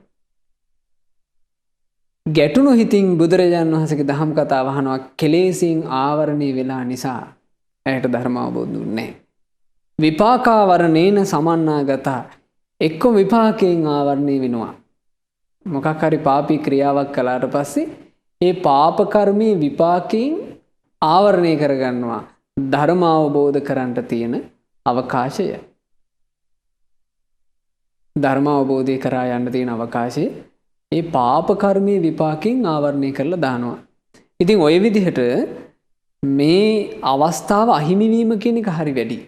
ගැටුණු හිතින් බුදුරජාණන් වහන්සේගේ දහම් කතාව අහනවා. කෙලෙසින් ආවරණය වෙලා නිසා ඇයට ධර්ම අවබෝධ වුණේ නැහැ. විපාකාවරණේන සමන්නාගතා. එක්ක විපාකයෙන් ආවරණය වෙනවා. මොකක් හරි පාපී ක්‍රියාවක් කළාට පස්සේ ඒ පාප කර්මයේ විපාකයෙන් ආවරණය කරගන්නවා. ධර්ම අවබෝධ කරන්නට තියෙන අවකාශය. ධර්ම අවබෝධය කරා යන්න තියෙන අවකාශය ඒ පාප කර්මයේ විපාකයෙන් ආවරණය කරලා දානවා. ඉතින් ওই විදිහට මේ අවස්ථාව අහිමි වීම කියන එක හරි වැඩි.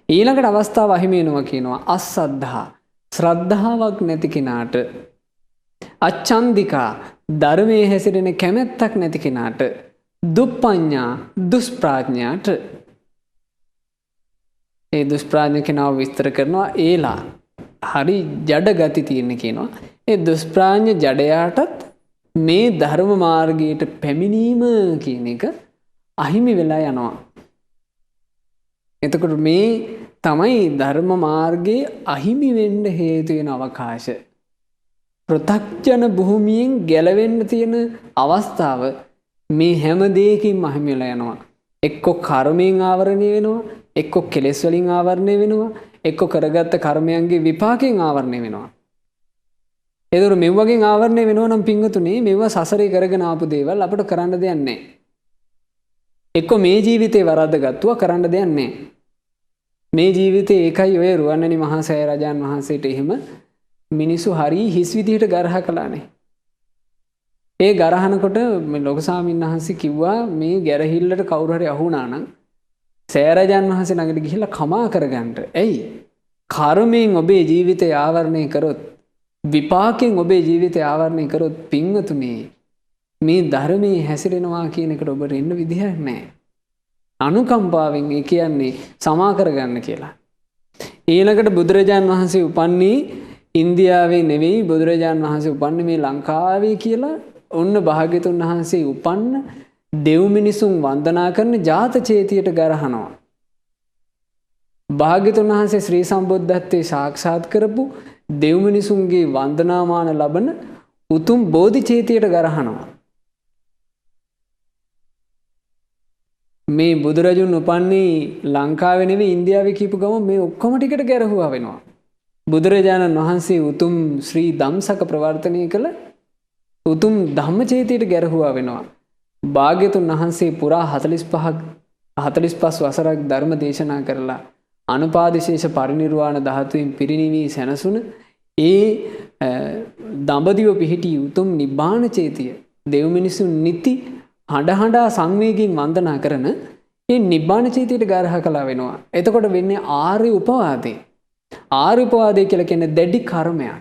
ඊළඟට අවස්ථාව අහිමි වෙනවා කියනවා අසද්ධා. ශ්‍රද්ධාවක් නැති කෙනාට, අච්ඡන්දිකා ධර්මයේ හැසිරෙන කැමැත්තක් නැති කෙනාට, දුප්පඤ්ඤා දුෂ්ප්‍රඥාට. ඒ දුෂ්ප්‍රඥ කෙනාව විස්තර කරනවා ඒලා හරි ජඩ ගති තියෙන කියනවා. ඒ දුෂ්ප්‍රඥ ජඩයාටත් මේ ධර්ම මාර්ගයට පැමිණීම කියන එක අහිමි වෙලා යනවා. එතකොට මේ තමයි ධර්ම මාර්ගයේ අහිමි වෙන්න හේතු වෙන අවකාශ. පෘථග්ජන භූමියෙන් ගැලවෙන්න තියෙන අවස්ථාව මේ හැම දෙයකින්ම අහිමි වෙලා යනවා. එක්ක කර්මයෙන් ආවරණය වෙනවා, එක්ක කෙලෙස් වලින් ආවරණය වෙනවා, එක්ක කරගත්ත කර්මයන්ගේ විපාකයෙන් ආවරණය වෙනවා. ඒතර මෙව වගේ ආවරණය වෙනවා නම් පිංගුතුනේ මෙව සසරේ කරගෙන ආපු දේවල් අපිට කරන්න දෙයක් නැහැ. එක්ක මේ ජීවිතේ වරද්ද ගත්තුවා කරන්න දෙයක් නැහැ. මේ ජීවිතේ ඒකයි ඔය රුවන්වැලි මහා සෑය රජාන් වහන්සේට එහෙම මිනිස්සු හරි හිස් විදිහට ගරහ කළානේ. ඒ ගරහනකොට මේ ලොකු ස්වාමීන් වහන්සේ කිව්වා මේ ගැරහිල්ලට කවුරු හරි අහු වුණා නම් සෑය රජාන් වහන්සේ ළඟට ගිහිල්ලා කමා කරගන්න. ඇයි? කර්මයෙන් ඔබේ ජීවිතය ආවරණය කරොත්, විපාකයෙන් ඔබේ ජීවිතය ආවරණය කරොත් පින්වතුනි මේ ධර්මයේ හැසිරෙනවා කියන එකට ඔබට එන්න විදිහක් නැහැ. අනුකම්පාවෙන් ඒ කියන්නේ සමා කරගන්න කියලා. ඊළඟට බුදුරජාන් වහන්සේ උපන්නේ ඉන්දියාවේ නෙවෙයි, බුදුරජාන් වහන්සේ උපන්නේ මේ ලංකාවේ කියලා ඔන්න භාග්‍යතුන් වහන්සේ උපන්න දෙව් මිනිසුන් වන්දනා කරන ජාත චේතියට ගරහනවා. භාග්‍යතුන් වහන්සේ ශ්‍රී සම්බුද්ධත්වයේ සාක්ෂාත් කරපු දෙව් මිනිසුන්ගේ වන්දනාමාන ලබන උතුම් බෝධි චේතියට ගරහනවා. මේ බුදුරජුන් උපන්නේ ලංකාවේ නෙවෙයි ඉන්දියාවේ කියපු ගමන් මේ ඔක්කොම ටිකට ගැරහුවා වෙනවා. බුදුරජාණන් වහන්සේ උතුම් ශ්‍රී ධම්සක ප්‍රවර්තනය කළ උතුම් ධම්මචේතියට ගැරහුවා වෙනවා. භාග්‍යතුන් වහන්සේ පුරා 45 වසරක් ධර්ම දේශනා කරලා අනුපාදිශේෂ පරිනිර්වාණ ධාතුවෙන් පිරිනිවී සැනසුන ඒ දඹදිව පිහිටි උතුම් නිබ්බාන චේතිය දෙව් මිනිසුන් නිති හඬ සංවේගයෙන් වන්දනා කරන ඒ නිබ්බාන චේතියට ගාරහ කළා වෙනවා. එතකොට වෙන්නේ ආර්ය උපවාදේ. ආර්ය උපවාදේ කියලා කියන්නේ දැඩි කර්මයක්.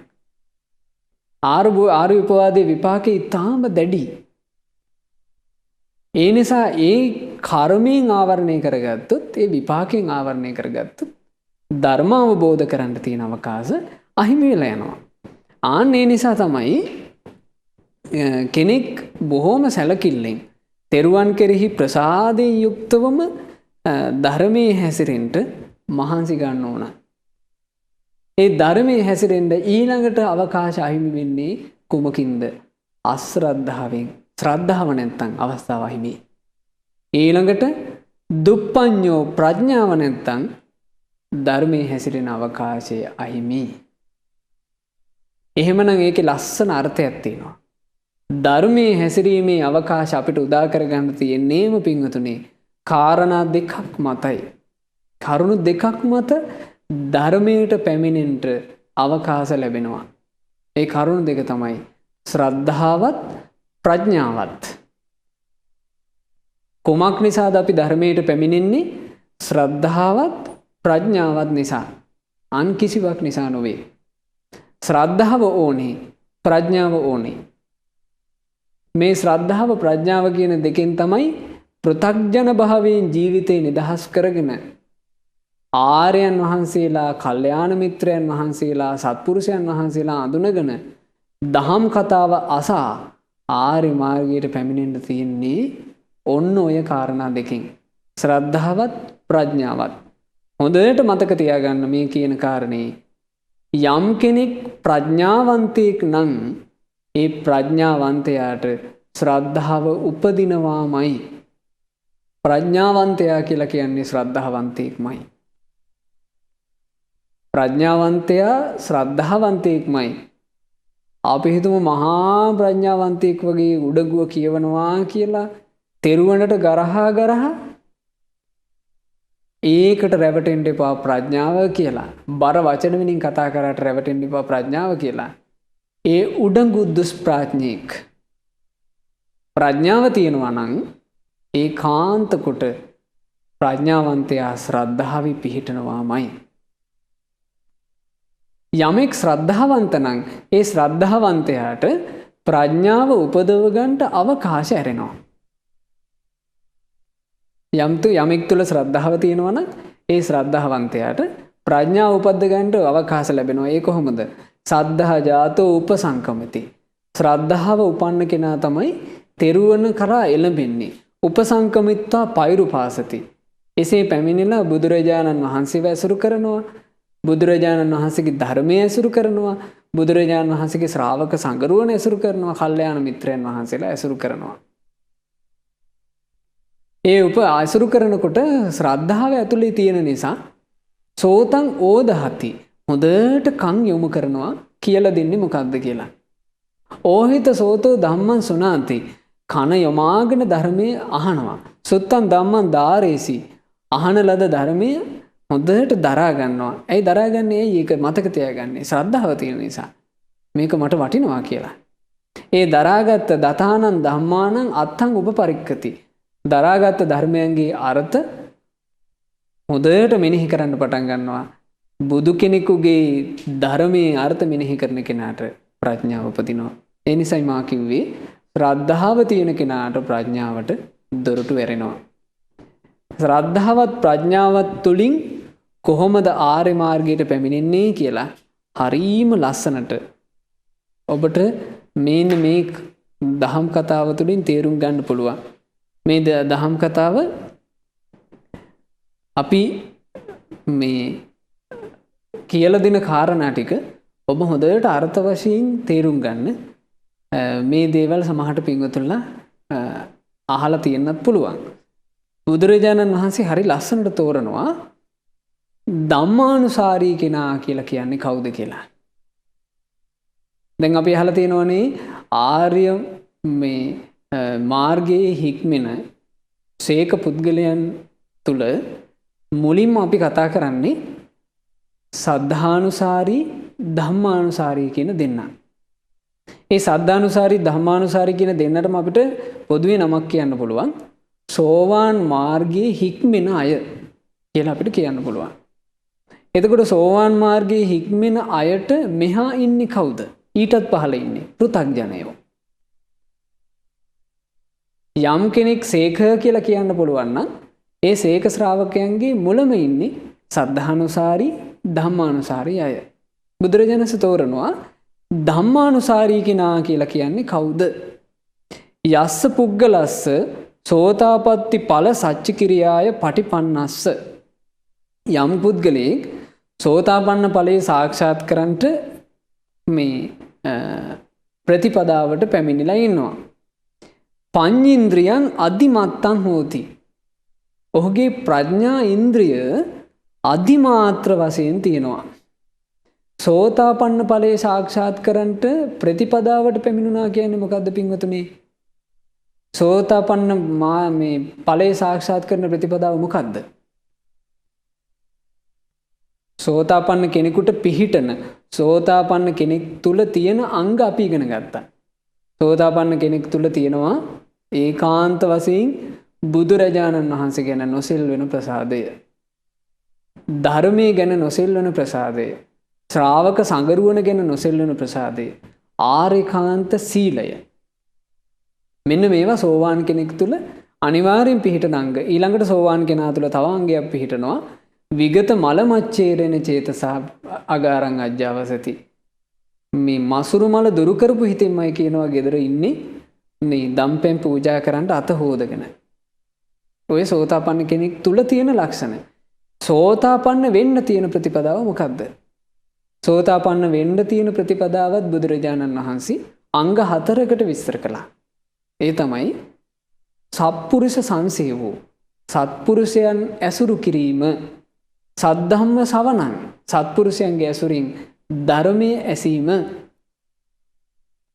ආර්ය උපවාදේ විපාකේ ඊටාම දැඩි. ඒ නිසා ඒ කර්මයෙන් ආවරණය කරගත්තොත්, ඒ විපාකයෙන් ආවරණය කරගත්තොත් ධර්ම අවබෝධ කරන්න තියෙන අවකාශ අහිමි වෙලා යනවා. ඒ නිසා තමයි කෙනෙක් බොහොම සැලකිල්ලෙන් තෙරුවන් කෙරෙහි ප්‍රසාදයෙන් යුක්තවම ධර්මයේ හැසිරෙන්න මහන්සි ගන්න ඕන. ඒ ධර්මයේ හැසිරෙන්න ඊළඟට අවකාශ අහිමි වෙන්නේ කුමකින්ද? අශ්‍රද්ධාවෙන්. ශ්‍රද්ධාව නැත්තම් අවස්ථාව අහිමි. ඊළඟට දුප්පඤ්ඤෝ ප්‍රඥාව නැත්තම් ධර්මයේ හැසිරෙන අවකාශය අහිමි. එහෙමනම් ඒකේ ලස්සන අර්ථයක් තියෙනවා. ධර්මයේ හැසිරීමේ අවකාශ අපිට උදා කරගන්න තියෙන්නේම පින්වතුනි කාරණා දෙකක් මතයි. කරුණු දෙකක් මත ධර්මයට පැමිණෙන්න අවකාශ ලැබෙනවා. ඒ කරුණු දෙක තමයි ශ්‍රද්ධාවත් ප්‍රඥාවත්. කුමක් නිසාද අපි ධර්මයට පැමිණෙන්නේ? ශ්‍රද්ධාවත් ප්‍රඥාවත් නිසා. අන් කිසිවක් නිසා නොවේ. ශ්‍රද්ධාව ඕනේ, ප්‍රඥාව ඕනේ. මේ ශ්‍රද්ධාව ප්‍රඥාව කියන දෙකෙන් තමයි පෘථග්ජන භාවයෙන් ජීවිතේ නිදහස් කරගෙන ආර්යයන් වහන්සේලා, කල්යාණ මිත්‍රයන් වහන්සේලා, සත්පුරුෂයන් වහන්සේලා අඳුනගෙන දහම් කතාව අසා ආර්ය මාර්ගයට පැමිණෙන්න තියෙන්නේ ඔන්න ඔය කාරණා දෙකෙන්. ශ්‍රද්ධාවත් ප්‍රඥාවත්. හොඳට මතක තියාගන්න මේ කියන කාරණේ. යම් කෙනෙක් ප්‍රඥාවන්තයෙක් නම් ඒ ප්‍රඥාවන්තයාට ශ්‍රද්ධාව උපදිනවාමයි. ප්‍රඥාවන්තයා කියලා කියන්නේ ශ්‍රද්ධාවන්තයෙක්මයි. ප්‍රඥාවන්තයා ශ්‍රද්ධාවන්තයෙක්මයි. අපි හිතමු මහා ප්‍රඥාවන්තයෙක් වගේ උඩගුව කියවනවා කියලා තෙරුවනට ගරහා ඒකට රැවටෙන්න එපා ප්‍රඥාව කියලා. බර වචන වලින් කතා කරාට රැවටෙන්න එපා ප්‍රඥාව කියලා. ඒ උඩඟු දුෂ්ප්‍රඥෙක්. ප්‍රඥාව තියෙනවා නම් ඒකාන්ත කොට ප්‍රඥාවන්තයා ශ්‍රද්ධාවි පිහිටනවාමයි. යමෙක් ශ්‍රද්ධාවන්ත නම් ඒ ශ්‍රද්ධාවන්තයාට ප්‍රඥාව උපදව ගන්නට අවකාශ ඇරෙනවා. යමෙක් තුල ශ්‍රද්ධාව තියෙනවා නම් ඒ ශ්‍රද්ධාවන්තයාට ප්‍රඥාව උපද්ද ගන්නට අවකාශ ලැබෙනවා. ඒ කොහොමද? සද්ධා ජාතෝ උපසංකමති. ශ්‍රද්ධාව උපන්න කෙනා තමයි තෙරුවන් කරා එළඹෙන්නේ. උපසංකමිත්වා පෛරුපාසති. එසේ පැමිණිලා බුදුරජාණන් වහන්සේව ඇසුරු කරනවා. බුදුරජාණන් වහන්සේගේ ධර්මය ඇසුරු කරනවා. බුදුරජාණන් වහන්සේගේ ශ්‍රාවක සංගරුවන ඇසුරු කරනවා. කල්යාණ මිත්‍රයන් වහන්සේලා ඇසුරු කරනවා. ඒ ඇසුරු කරනකොට ශ්‍රද්ධාව ඇතුලේ තියෙන නිසා සෝතං ඕදහති. හොඳට කන් යොමු කරනවා කියලා දෙන්නේ මොකක්ද කියලා. ඕහිත සෝතෝ ධම්මං සුනාති. කන යොමාගෙන ධර්මයේ අහනවා. සුත්තං ධම්මං දාරේසි. අහන ලද ධර්මයේ හොඳට දරා ගන්නවා. ඇයි දරාගන්නේ? ඒක මතක තියාගන්නේ ශ්‍රද්ධාව තියෙන නිසා. මේක මට වටිනවා කියලා. ඒ දරාගත් දතානං ධම්මානං අත්තං උපපරික්කති. දරාගත් ධර්මයන්ගේ අර්ථ හොඳට මෙනෙහි කරන්න පටන් ගන්නවා. බුදු කෙනෙකුගේ ධර්මයේ අර්ථ මෙනෙහි කරන කෙනාට ප්‍රඥාව උපදිනවා. ඒ නිසයි මා කිව්වේ ශ්‍රද්ධාව තියෙන කෙනාට ප්‍රඥාවට දොරටු ඇරෙනවා. ශ්‍රද්ධාවත් ප්‍රඥාවත් තුලින් කොහොමද ආර්ය මාර්ගයට පැමිණෙන්නේ කියලා හරීම ලස්සනට ඔබට මේ දහම් කතාව තුලින් තේරුම් ගන්න පුළුවන්. මේ දහම් කතාව අපි මේ කියලා දෙන කාරණා ටික ඔබ හොඳට අර්ථ වශයෙන් තේරුම් ගන්න. මේ දේවල් සමහරට පින්වතුන්ලා අහලා තියෙන්නත් පුළුවන්. බුදුරජාණන් වහන්සේ හරි ලස්සනට තෝරනවා ධම්මානුසාරී කෙනා කියලා කියන්නේ කවුද කියලා. දැන් අපි අහලා තියෙනවනේ ආර්ය මේ මාර්ගයේ හික්මෙන සේක පුද්ගලයන් තුල මුලින්ම අපි කතා කරන්නේ සද්ධානුසාරී ධම්මානුසාරී කියන දෙන්නා. ඒ සද්ධානුසාරී ධම්මානුසාරී කියන දෙන්නටම අපිට පොදුවේ නමක් කියන්න පුළුවන්. සෝවාන් මාර්ගයේ හික්මෙන අය කියලා අපිට කියන්න පුළුවන්. එතකොට සෝවාන් මාර්ගයේ හික්මෙන අයට මෙහා ඉන්නේ කවුද? ඊටත් පහළ ඉන්නේ පෘථග්ජනයෝ. යම් කෙනෙක් සේක කියලා කියන්න පුළුවන් නම් ඒ සේක ශ්‍රාවකයන්ගේ මුලම ඉන්නේ සද්ධානුසාරී ධම්මානුසාරී අය. බුදුරජාණන් තෝරනවා ධම්මානුසාරී කෙනා කියලා කියන්නේ කවුද? යස්ස පුග්ගලස්ස සෝතාපට්ටි ඵල සච්ච කිරියාය පටිපන්නස්ස. යම් පුද්ගලයෙක් සෝතාපන්න ඵලයේ සාක්ෂාත් කරන්ට මේ ප්‍රතිපදාවට පැමිණිලා ඉන්නවා. පඤ්ඤේන්ද්‍රියං අධිමත්තං හෝති. ඔහුගේ ප්‍රඥා ඉන්ද්‍රිය අධිමාත්‍ර වශයෙන් තියෙනවා. සෝතාපන්න ඵලයේ සාක්ෂාත් කරන්ට ප්‍රතිපදාවට පැමිණුණා කියන්නේ මොකද්ද පින්වතුනි? සෝතාපන්න මේ ඵලයේ සාක්ෂාත් කරන ප්‍රතිපදාව මොකද්ද? සෝතාපන්න කෙනෙකුට පිහිටන සෝතාපන්න කෙනෙක් තුල තියෙන අංග අපි ඉගෙන ගත්තා. සෝතාපන්න කෙනෙක් තුල තියෙනවා ඒකාන්ත වශයෙන් බුදුරජාණන් වහන්සේ ගැන නොසෙල්වෙන ප්‍රසාදය. ධර්මයේ ගැන නොසෙල්වෙන ප්‍රසාදය. ශ්‍රාවක සංගරුවන ගැන නොසෙල්වෙන ප්‍රසාදය. ආරේකාන්ත සීලය. මෙන්න මේවා සෝවාන් කෙනෙක් තුල අනිවාර්යෙන් පිහිටන අංග. ඊළඟට සෝවාන් කෙනා තුල තව අංගයක් පිහිටනවා. විගත මල මච්චේරෙන චේතස අගාරං අජ්ජවසති. මේ මසුරු මල දුරු කරපු හිතෙන්මයි කියනවා ගෙදර ඉන්නේ මේ දම්පැන් පූජා කරන්න අත හොදගෙන. ඔය සෝතාපන්න කෙනෙක් තුල තියෙන ලක්ෂණ. සෝතාපන්න වෙන්න තියෙන ප්‍රතිපදාව මොකද්ද? සෝතාපන්න වෙන්න තියෙන ප්‍රතිපදාවත් බුදුරජාණන් වහන්සේ අංග 4කට විස්තර කළා. ඒ තමයි සත්පුරුෂ සංසේවෝ, සත්පුරුෂයන් ඇසුරු කිරීම, සද්ධම්ම ශ්‍රවණං, සත්පුරුෂයන්ගේ ඇසුරින් ධර්මයේ ඇසීම,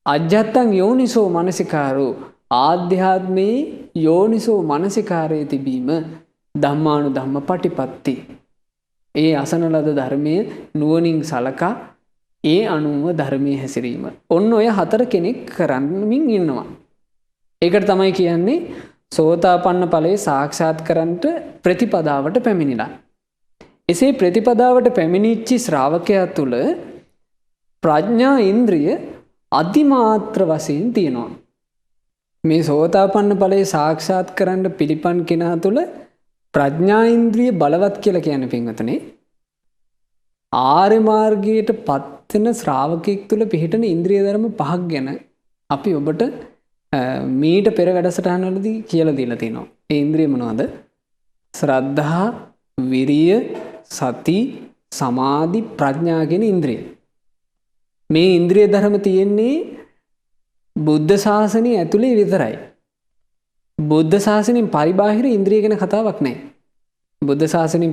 අජ්ජත්තං යෝනිසෝ මනසිකාරෝ, ආධ්‍යාත්මේ යෝනිසෝ මනසිකාරයේ තිබීම, ධම්මානුධම්ම පටිපත්ති, ඒ අසන ලද ධර්මයේ නුවණින් සලකා ඒ අනුව ධර්මයේ හැසිරීම. ඔන්න ඔය 4 කෙනෙක් කරමින් ඉන්නවා. ඒකට තමයි කියන්නේ සෝතාපන්න ඵලයේ සාක්ෂාත් කරන්ට ප්‍රතිපදාවට පැමිණිලා. එසේ ප්‍රතිපදාවට පැමිණිච්ච ශ්‍රාවකයා තුල ප්‍රඥා ඉන්ද්‍රිය අතිමාත්‍ර වශයෙන් තියෙනවා. මේ සෝතාපන්න ඵලයේ සාක්ෂාත් කරන්න පිළිපන් කෙනා තුල ප්‍රඥා ඉන්ද්‍රිය බලවත් කියලා කියන්නේ පින්වතුනි. ආර්ය මාර්ගයට පත් වෙන ශ්‍රාවකෙක් තුල පිහිටන ඉන්ද්‍රිය ධර්ම 5ක් ගැන අපි ඔබට මීට පෙර වැඩසටහනවලදී කියලා දීලා තිනවා. ඒ ඉන්ද්‍රිය මොනවද? ශ්‍රද්ධා, විරිය, සති, සමාධි, ප්‍රඥා කියන ඉන්ද්‍රිය. මේ ඉන්ද්‍රිය ධර්ම තියෙන්නේ බුද්ධ ශාසනය ඇතුලේ විතරයි. බුද්ධ ශාසනයෙන් පරිබාහිර ඉන්ද්‍රිය ගැන කතාවක් නැහැ. බුද්ධ ශාසනයෙන්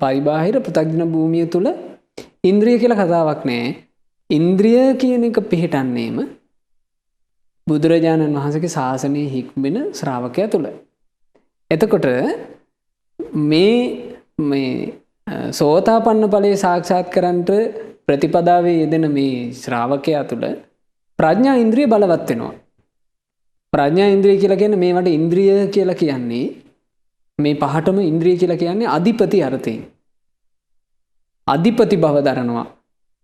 පරිබාහිර පෘථග්ජන භූමිය තුල ඉන්ද්‍රිය කියලා කතාවක් නැහැ. ඉන්ද්‍රිය කියන එක පිළිටන්නේම බුදුරජාණන් වහන්සේගේ ශාසනයේ හික්මෙන ශ්‍රාවකයා තුල. එතකොට මේ සෝතාපන්න ඵලයේ සාක්ෂාත් කරන්ට ප්‍රතිපදාවේ යෙදෙන මේ ශ්‍රාවකයා තුල ප්‍රඥා ඉන්ද්‍රිය බලවත් වෙනවා. ප්‍රඥා ඉන්ද්‍රිය කියලා කියන්නේ මේවට ඉන්ද්‍රිය කියලා කියන්නේ මේ පහටම ඉන්ද්‍රිය කියලා කියන්නේ අධිපති අර්ථයෙන්. අධිපති බව දරනවා,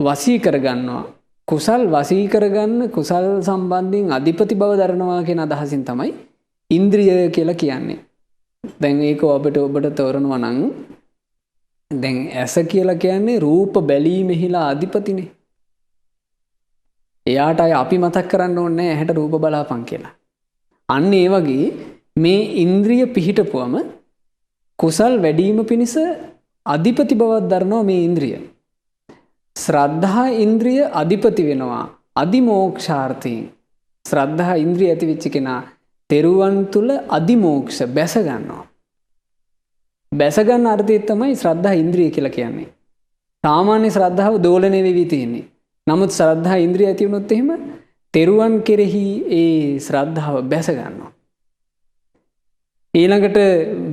වසී කර ගන්නවා. කුසල් වසී කරගන්න, කුසල් සම්බන්ධයෙන් අධිපති බව දරනවා කියන අදහසින් තමයි ඉන්ද්‍රිය කියලා කියන්නේ. දැන් ඒක ඔබට තෝරනවා නම් දැන් ඇස කියලා කියන්නේ රූප බැලීමෙහිලා අධිපතිනේ. එයාට අපි මතක් කරන්න ඕනේ නැහැ ඇහැට රූප බලාපන් කියලා. අන්න ඒ වගේ මේ ඉන්ද්‍රිය පිහිටපුවම කුසල් වැඩිම පිණිස අධිපති බවක් දරනවා මේ ඉන්ද්‍රිය. ශ්‍රද්ධා ඉන්ද්‍රිය අධිපති වෙනවා අධිමෝක්ෂාර්ථයෙන්. ශ්‍රද්ධා ඉන්ද්‍රිය ඇති වෙච්ච කෙනා තෙරුවන් තුල අධිමෝක්ෂ බැස ගන්නවා. බැස ගන්න අර්ථය තමයි ශ්‍රද්ධා ඉන්ද්‍රිය කියලා කියන්නේ. සාමාන්‍ය ශ්‍රද්ධාව දෝලණය වෙවි තියෙන්නේ. නමුත් ශ්‍රද්ධා ඉන්ද්‍රිය ඇති වුණොත් එහෙම තෙරුවන් කෙරෙහි ඒ ශ්‍රද්ධාව බැස ගන්නවා. ඊළඟට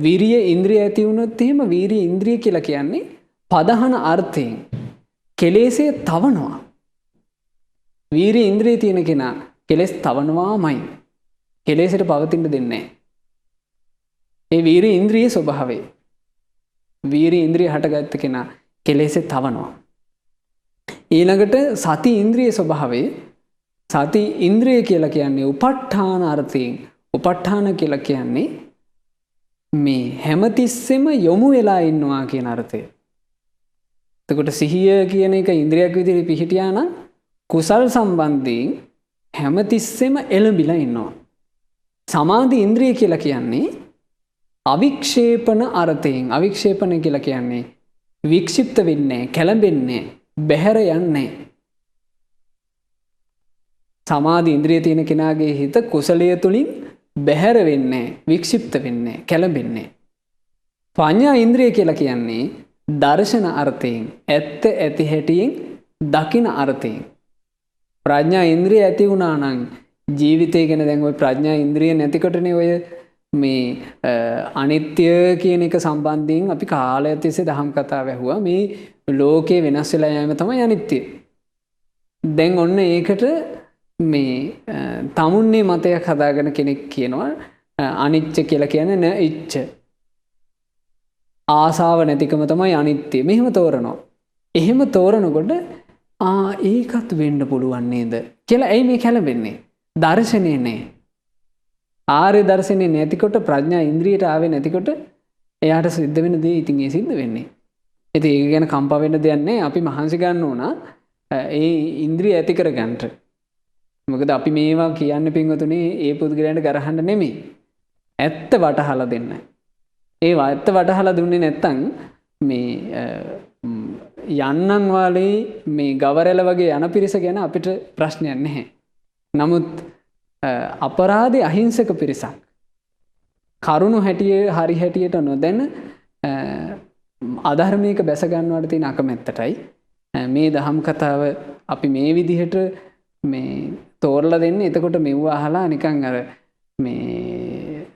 වීරිය ඉන්ද්‍රිය ඇති වුණොත් එහෙම වීරිය ඉන්ද්‍රිය කියලා කියන්නේ පදහන අර්ථයෙන් කෙලෙසේ තවනවා. වීරිය ඉන්ද්‍රිය තියෙන කෙනා කෙලෙස් තවනවාමයි. කෙලෙසට පවතින්න දෙන්නේ නැහැ. ඒ වීරිය ඉන්ද්‍රියේ ස්වභාවය. වීරිය ඉන්ද්‍රිය හටගත්ත කෙනා කෙලෙසේ තවනවා. ඊළඟට සති ඉන්ද්‍රියේ ස්වභාවය. සති ඉන්ද්‍රිය කියලා කියන්නේ උප ဋ ාණ අර්ථයෙන්. උප ဋ ාණ කියලා කියන්නේ මේ හැමතිස්සෙම යොමු වෙලා ඉන්නවා කියන අර්ථය. එතකොට සිහිය කියන එක ඉන්ද්‍රියක් විදිහට පිහිටියා නම් කුසල් සම්බන්ධයෙන් හැමතිස්සෙම එළඹිලා ඉන්නවා. සමාධි ඉන්ද්‍රිය කියලා කියන්නේ අවික්ෂේපන අර්ථයෙන්. අවික්ෂේපන කියලා කියන්නේ වික්ෂිප්ත වෙන්නේ, කැළඹෙන්නේ, බැහැර යන්නේ. සමාධි ඉන්ද්‍රිය තියෙන කෙනාගේ හිත කුසලයේ තුලින් බැහැර වෙන්නේ, වික්ෂිප්ත වෙන්නේ, කැළඹෙන්නේ. ප්‍රඥා ඉන්ද්‍රිය කියලා කියන්නේ දර්ශන අර්ථයෙන් ඇත්ත ඇති හැටියෙන් දකින අර්ථයෙන් ප්‍රඥා ඉන්ද්‍රිය ඇති වුණා නම් ජීවිතය ගැන දැන් ওই ප්‍රඥා ඉන්ද්‍රිය නැතිකොටනේ ඔය මේ අනිත්‍ය කියන එක සම්බන්ධයෙන් අපි කාලය තිස්සේ දහම් කතාව ඇහුවා. මේ ලෝකේ වෙනස් වෙලා යෑම තමයි අනිත්‍ය. දැන් ඔන්න ඒකට මේ තමුන්නේ මතයක් හදාගෙන කෙනෙක් කියනවා අනිච්ච කියලා කියන්නේ න ඉච්ඡ. ආසාව නැතිකම තමයි අනිත්‍ය. මෙහෙම තෝරනවා. එහෙම තෝරනකොට ඒකත් වෙන්න පුළුවන් නේද කියලා ඇයි මේ කැළඹෙන්නේ? දර්ශනේ නෑ. ආර්ය දර්ශනේ නැතිකොට ප්‍රඥා ඉන්ද්‍රියට ආවේ නැතිකොට එයාට සිද්ධ වෙන දේ ඉතින් ඒ සිද්ධ වෙන්නේ. ඉතින් ඒක ගැන කම්පා වෙන්න දෙයක් නෑ. අපි මහන්සි ගන්න ඕන ඒ ඉන්ද්‍රිය ඇති කරගන්න. මොකද අපි මේවා කියන්නේ පින්වතුනි ඒ පුදුගලයන්ට ගරහන්න නෙමෙයි. ඇත්ත වටහලා දෙන්න. ඒ ඇත්ත වටහලා දුන්නේ නැත්තම් මේ යන්නන් වාලේ මේ ගවරැල වගේ යන පිරිස ගැන අපිට ප්‍රශ්නයක් නැහැ. නමුත් අපරාධේ අහිංසක පිරිසක් කරුණු හැටියේ හරි හැටියට නොදැන අධර්මයක බැස ගන්නවට තියෙන අකමැත්තටයි මේ දහම් කතාව අපි මේ විදිහට මේ තෝරලා දෙන්නේ. එතකොට මෙව්ව අහලා නිකන් අර මේ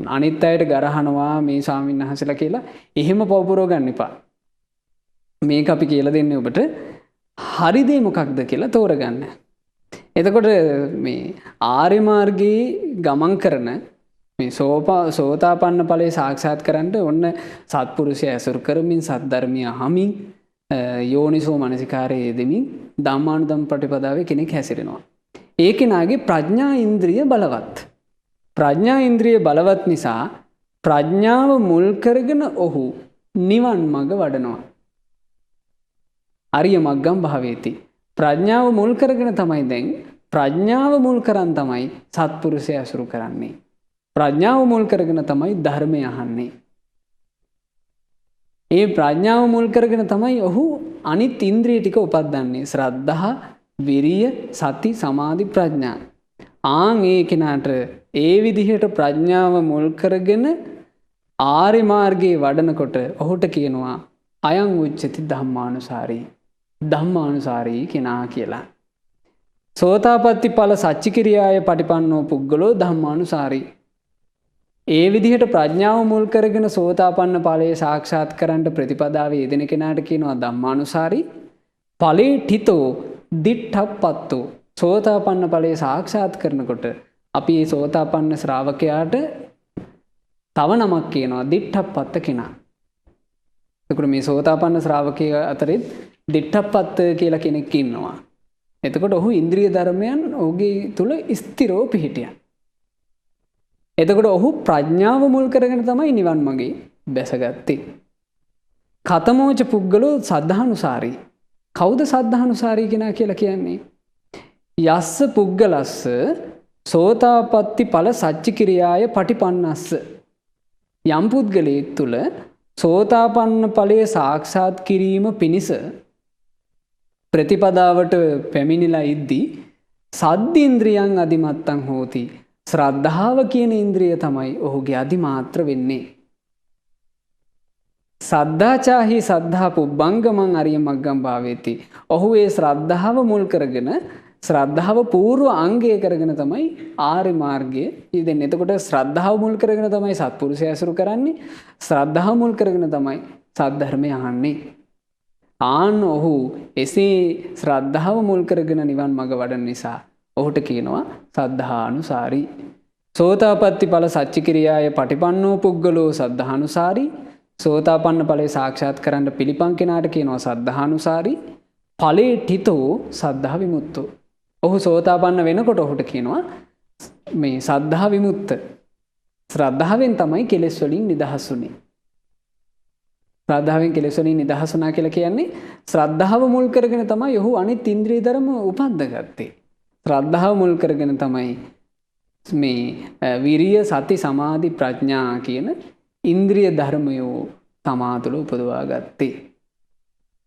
අනිත් අයට ගරහනවා මේ ස්වාමීන් වහන්සේලා කියලා එහෙම පවපුරව ගන්න එපා. මේක අපි කියලා දෙන්නේ ඔබට හරි දේ මොකක්ද කියලා තෝරගන්න. එතකොට මේ ආර්ය මාර්ගයේ ගමන් කරන මේ සෝතාපන්න ඵලයේ සාක්ෂාත් කරන්න ඔන්න සත්පුරුෂය ඇසුරු කරමින් සද්ධර්මය අහමින් යෝනිසෝ මනසිකාරයේ යෙදෙමින් ධම්මානුධම්ම ප්‍රතිපදාවේ කෙනෙක් හැසිරෙනවා. ඒ කෙනාගේ ප්‍රඥා ඉන්ද්‍රිය බලවත්. ප්‍රඥා ඉන්ද්‍රිය බලවත් නිසා ප්‍රඥාව මුල් කරගෙන ඔහු නිවන් මඟ වඩනවා. අරිය මග්ගම් භාවේති. ප්‍රඥාව මුල් කරගෙන තමයි දැන් ප්‍රඥාව මුල් කරන් තමයි සත්පුරුෂය ඇසුරු කරන්නේ. ප්‍රඥාව මුල් කරගෙන තමයි ධර්මය අහන්නේ. ඒ ප්‍රඥාව මුල් කරගෙන තමයි ඔහු අනිත් ඉන්ද්‍රිය ටික උපද්දන්නේ. ශ්‍රද්ධා, විරිය, සති, සමාධි, ප්‍රඥා. ඒ කෙනාට ඒ විදිහට ප්‍රඥාව මුල් කරගෙන ආර්ය මාර්ගයේ වඩනකොට ඔහුට කියනවා අයං උච්චති ධම්මානුසාරී. ධම්මානුසාරී කෙනා කියලා. සෝතාපට්ටි ඵල සච්චිකිරියාය පටිපන්නෝ පුද්ගලෝ ධම්මානුසාරී. ඒ විදිහට ප්‍රඥාව මුල් කරගෙන සෝතාපන්න ඵලයේ සාක්ෂාත් කරන්න ප්‍රතිපදාවේ යෙදෙන කෙනාට කියනවා ධම්මානුසාරී. ඵලේ ඨිතෝ දිට්ඨප්පත්තෝ. සෝතාපන්න ඵලයේ සාක්ෂාත් කරනකොට අපි මේ සෝතාපන්න ශ්‍රාවකයාට තව නමක් කියනවා දිට්ඨප්පත්ත කෙනා. එතකොට මේ සෝතාපන්න ශ්‍රාවකය අතරේ දිට්ඨප්පත්ත කියලා කෙනෙක් ඉන්නවා. එතකොට ඔහු ඉන්ද්‍රිය ධර්මයන් ඔහුගේ තුල ස්ථිරව පිහිටියා. එතකොට ඔහු ප්‍රඥාව මුල් කරගෙන තමයි නිවන් මාගේ බැසගත්තේ. කතමෝච පුද්ගලෝ සද්ධානුසාරී. කවුද සද්ධානුසාරී කෙනා කියලා කියන්නේ? යස්ස පුද්ගලස්ස සෝතාපට්ටි ඵල සච්චිකිරියාය පටිපන්නස්ස. යම් පුද්ගලයෙක් තුල සෝතාපන්න ඵලයේ සාක්ෂාත් කිරීම පිණිස ප්‍රතිපදාවට පැමිණිලා ඉද්දී සද්දීන්ද්‍රියං අදිමත්තං හෝති. ශ්‍රද්ධාව කියන ඉන්ද්‍රිය තමයි ඔහුගේ අදිමාත්‍ර වෙන්නේ. සද්ධාචාහි සද්ධා පුබ්බංගමං අරිය මග්ගම් භාවේති. ඔහු ඒ ශ්‍රද්ධාව මුල් කරගෙන ශ්‍රද්ධාව පූර්ව අංගය කරගෙන තමයි ආර්ය මාර්ගයේ යෙදෙන්නේ. එතකොට ශ්‍රද්ධාව මුල් කරගෙන තමයි සත්පුරුෂය ඇසුරු කරන්නේ. ශ්‍රද්ධාව මුල් කරගෙන තමයි සද්ධර්මය අහන්නේ. ඔහු එසේ ශ්‍රද්ධාව මුල් කරගෙන නිවන් මඟ වඩන නිසා ඔහුට කියනවා සද්ධානුසාරී. සෝතාපට්ටි ඵල සච්චිකිරියාය පටිපන්නෝ පුද්ගලෝ සද්ධානුසාරී. සෝතාපන්න ඵලයේ සාක්ෂාත් කරන්න පිළිපන් කෙනාට කියනවා සද්ධානුසාරී. ඵලේ ඨිතෝ සද්ධා විමුක්තෝ. ඔහු සෝතාපන්න වෙනකොට ඔහුට කියනවා මේ සද්ධා විමුක්ත. ශ්‍රද්ධාවෙන් තමයි කෙලෙස් වලින් නිදහස් වුනේ. ශ්‍රද්ධාවෙන් කෙලෙස් වලින් නිදහස් වුණා කියලා කියන්නේ ශ්‍රද්ධාව මුල් කරගෙන තමයි ඔහු අනිත් ඉන්ද්‍රිය ධර්ම උපද්දගත්තේ. ශ්‍රද්ධාව මුල් කරගෙන තමයි මේ විරිය, සති, සමාධි, ප්‍රඥා කියන ඉන්ද්‍රිය ධර්මයෝ තමා තුළ උපදවා ගත්තේ.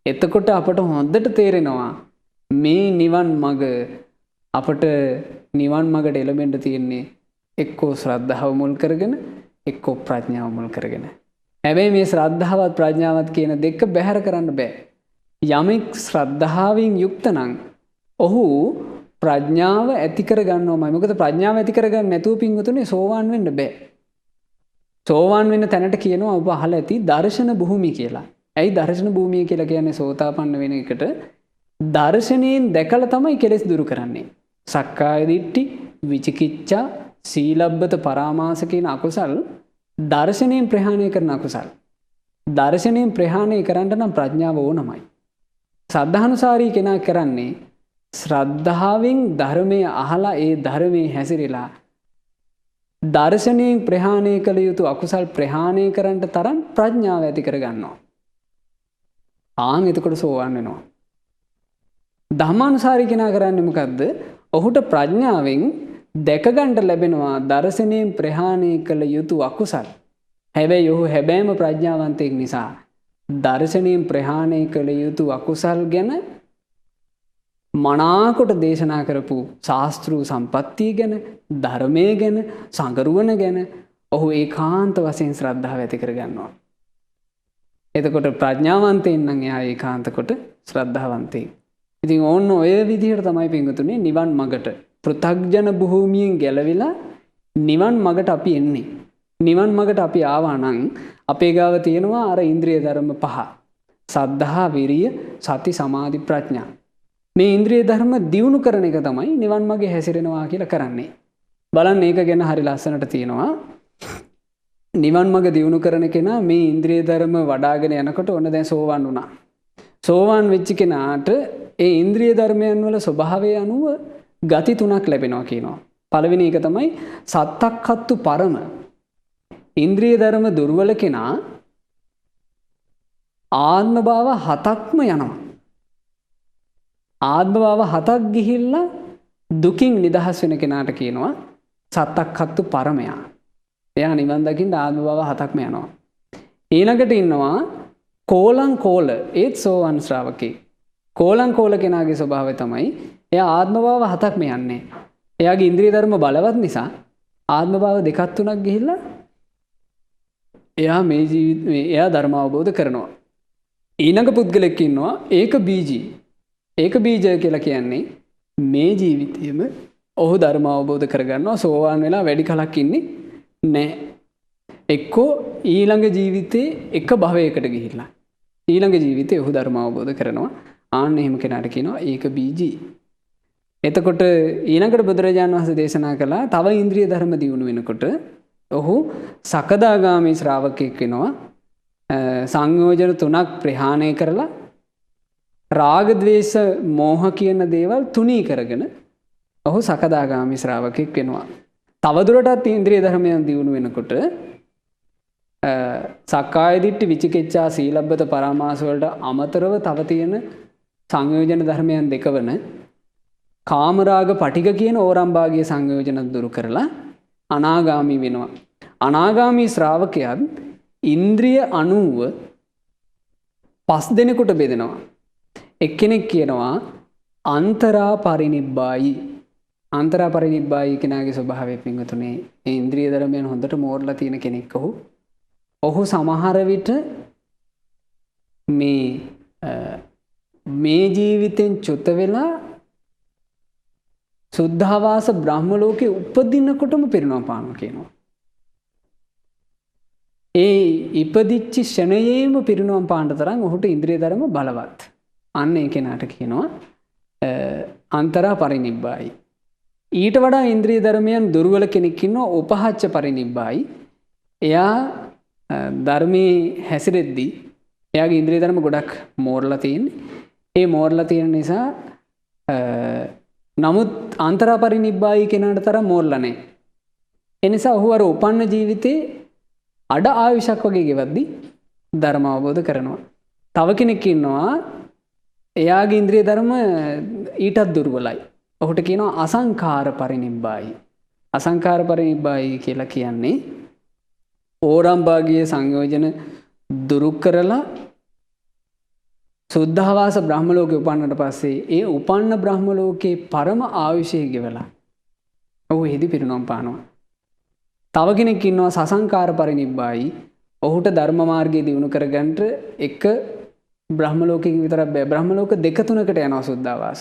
එතකොට අපට හොඳට තේරෙනවා මේ නිවන් මඟ අපට නිවන් මඟට එළඹෙන්න තියෙන්නේ එක්කෝ ශ්‍රද්ධාව මුල් කරගෙන එක්කෝ ප්‍රඥාව මුල් කරගෙන. හැබැයි මේ ශ්‍රද්ධාවත් ප්‍රඥාවත් කියන දෙක බැහැර කරන්න බෑ. යමෙක් ශ්‍රද්ධාවෙන් යුක්ත නම් ඔහු ප්‍රඥාව ඇති කර ගන්නවමයි. මොකද ප්‍රඥාව ඇති කරගන්න නැතුව පින්වතුනි සෝවාන් වෙන්න බෑ. සෝවාන් වෙන්න තැනට කියනවා ඔබ අහලා ඇති දර්ශන භූමිය කියලා. ඇයි දර්ශන භූමිය කියලා කියන්නේ? සෝතාපන්න වෙන එකට දර්ශනයෙන් දැකලා තමයි කෙලෙස් දුරු කරන්නේ. සක්කාය දිට්ඨි, විචිකිච්ඡා, සීලබ්බත පරාමාස කියන අකුසල් දර්ශනයෙන් ප්‍රහාණය කරන අකුසල්. දර්ශනයෙන් ප්‍රහාණය කරන්න නම් ප්‍රඥාව ඕනමයි. සද්ධානුසාරී කෙනා කරන්නේ ශ්‍රද්ධාවෙන් ධර්මය අහලා ඒ ධර්මයේ හැසිරෙලා දර්ශනයෙන් ප්‍රහාණය කළ යුතු අකුසල් ප්‍රහාණය කරන්නට තරම් ප්‍රඥාව ඇති කර ගන්නවා. ආන් එතකොට සෝවාන් වෙනවා. ධම්මානුසාරී කෙනා කරන්නේ මොකද්ද? ඔහුට ප්‍රඥාවෙන් දැක ගන්න ලැබෙනවා දර්ශනයෙන් ප්‍රහාණය කළ යුතු අකුසල්. හැබැයි ඔහු හැබෑම ප්‍රඥාවන්තයෙක් නිසා දර්ශනයෙන් ප්‍රහාණය කළ යුතු අකුසල් ගැන මනාකොට දේශනා කරපු ශාස්ත්‍රීය සම්පත්තිය ගැන, ධර්මයේ ගැන, සංගරුවන ගැන ඔහු ඒකාන්ත වශයෙන් ශ්‍රද්ධාව ඇති කර ගන්නවා. එතකොට ප්‍රඥාවන්තයින් නම් එයා ඒකාන්ත කොට ශ්‍රද්ධාවන්තයෙක්. ඉතින් ඕන්න ඔය විදිහට තමයි පින්වතුනි නිවන් මගට පෘථග්ජන භූමියෙන් ගැලවිලා නිවන් මගට අපි එන්නේ. නිවන් මගට අපි ආවා නම් අපේ ගාව තියෙනවා අර ඉන්ද්‍රිය ධර්ම පහ. සද්ධා, විරිය, සති, සමාධි, ප්‍රඥා. මේ ඉන්ද්‍රිය ධර්ම දියුණු කරන එක තමයි නිවන් මගේ හැසිරෙනවා කියලා කරන්නේ. බලන්න ඒක ගැන හරි ලස්සනට තියෙනවා. නිවන් මඟ දියුණු කරන කෙනා මේ ඉන්ද්‍රිය ධර්ම වඩාගෙන යනකොට ඔන්න දැන් සෝවාන් වුණා. සෝවාන් වෙච්ච කෙනාට ඒ ඉන්ද්‍රිය ධර්මයන් වල ස්වභාවය අනුව ගති තුනක් ලැබෙනවා කියනවා. පළවෙනි එක තමයි සත්තක්ඛත්තු පරම. ඉන්ද්‍රිය ධර්ම දුර්වල කෙනා ආත්ම භාව 7ක්ම යනවා. ආත්ම භාව 7ක් ගිහිල්ලා දුකින් නිදහස් වෙන කෙනාට කියනවා සත්තක්ඛත්තු පරමයා. එයා නිවන් දකින්න ආත්ම භාව 7ක්ම යනවා. ඊළඟට ඉන්නවා කෝලං කෝල ඒත් සෝවන් ශ්‍රාවකේ. කෝලං කෝල කෙනාගේ ස්වභාවය තමයි එයා ආත්ම භාව 7ක්ම යන්නේ. එයාගේ ඉන්ද්‍රිය ධර්ම බලවත් නිසා ආත්ම භාව 2ක් 3ක් ගිහිල්ලා එයා මේ ජීවිතේ එයා ධර්ම අවබෝධ කරනවා. ඊළඟ පුද්ගලෙක් ඉන්නවා ඒක බීජී. ඒක බීජය කියලා කියන්නේ මේ ජීවිතයේම ඔහු ධර්ම අවබෝධ කරගන්නවා. සෝවාන් වෙලා වැඩි කලක් ඉන්නේ නැහැ. එක්කෝ ඊළඟ ජීවිතේ එක භවයකට ගිහිල්ලා ඊළඟ ජීවිතේ ඔහු ධර්ම අවබෝධ කරනවා. ආන්න එහෙම කෙනාට කියනවා ඒක බීජී. එතකොට ඊළඟට බුදුරජාණන් වහන්සේ දේශනා කළා තව ඉන්ද්‍රිය ධර්ම දියුණු වෙනකොට ඔහු සකදාගාමී ශ්‍රාවකෙක් වෙනවා. සංයෝජන 3ක් ප්‍රහාණය කරලා රාග ద్వේෂ මෝහ කියන දේවල් තුනී කරගෙන ඔහු සකදාගාමී ශ්‍රාවකෙක් වෙනවා. තවදුරටත් ඉන්ද්‍රිය ධර්මයන් දියුණු වෙනකොට සක්කාය දිට්ඨි, විචිකිච්ඡා, සීලබ්බත පරාමාස වලට අමතරව තව තියෙන සංයෝජන ධර්මයන් දෙක වන කාමරාග පටිඝ කියන ඕරම්භාගීය සංයෝජන දුරු කරලා අනාගාමී වෙනවා. අනාගාමී ශ්‍රාවකයන් ඉන්ද්‍රිය 90 5 දෙනෙකුට බෙදෙනවා. එක්කෙනෙක් කියනවා අන්තරා පරිනිබ්බායි. අන්තරා පරිනිබ්බායි කෙනාගේ ස්වභාවය පින්වතුනේ ඒ ඉන්ද්‍රිය ධර්මයන් හොඳට මෝරලා තියෙන කෙනෙක් ඔහු සමහර විට මේ ජීවිතෙන් චුත වෙලා සුද්ධාවාස බ්‍රහ්ම ලෝකේ උපදිනකොටම පිරිනවම් පානවා කියනවා. ඒ ඉපදිච්ච ෂණයේම පිරිනවම් පාන්න තරම් ඔහුට ඉන්ද්‍රිය ධර්ම බලවත්. අන්න ඒ කෙනාට කියනවා අන්තරා පරිනිබ්බායි. ඊට වඩා ඉන්ද්‍රිය ධර්මයන් දුර්වල කෙනෙක් ඉන්නවා උපහච්ච පරිනිබ්බායි. එයා ධර්මයේ හැසිරෙද්දී එයාගේ ඉන්ද්‍රිය ධර්ම ගොඩක් මෝරලා තියෙන්නේ. ඒ මෝරලා තියෙන නිසා නමුත් අන්තරා පරිනිබ්බායි කෙනාට තරම් මෝරලා නැහැ. ඒ නිසා ඔහු අර උපන්න ජීවිතේ අඩ ආයුෂක් වගේ ගෙවද්දී ධර්ම අවබෝධ කරනවා. තව කෙනෙක් ඉන්නවා එයාගේ ඉන්ද්‍රිය ධර්ම ඊටත් දුර්වලයි. ඔහුට කියනවා අසංඛාර පරිනිබ්බායි. අසංඛාර පරිනිබ්බායි කියලා කියන්නේ ඕරම්භාගීය සංයෝජන දුරු කරලා සුද්ධාවාස බ්‍රහ්ම ලෝකේ උපන්නට පස්සේ ඒ උපන්න බ්‍රහ්ම ලෝකේ පරම ආයුෂය ගෙවලා ඔහු එහිදී පිරිනොම් පානවා. තව කෙනෙක් ඉන්නවා සසංකාර පරිනිබ්බායි. ඔහුට ධර්ම මාර්ගය දියුණු කරගන්නට එක බ්‍රහ්ම ලෝකයක විතරක් බෑ. බ්‍රහ්ම ලෝක දෙක තුනකට යනවා සුද්ධාවාස.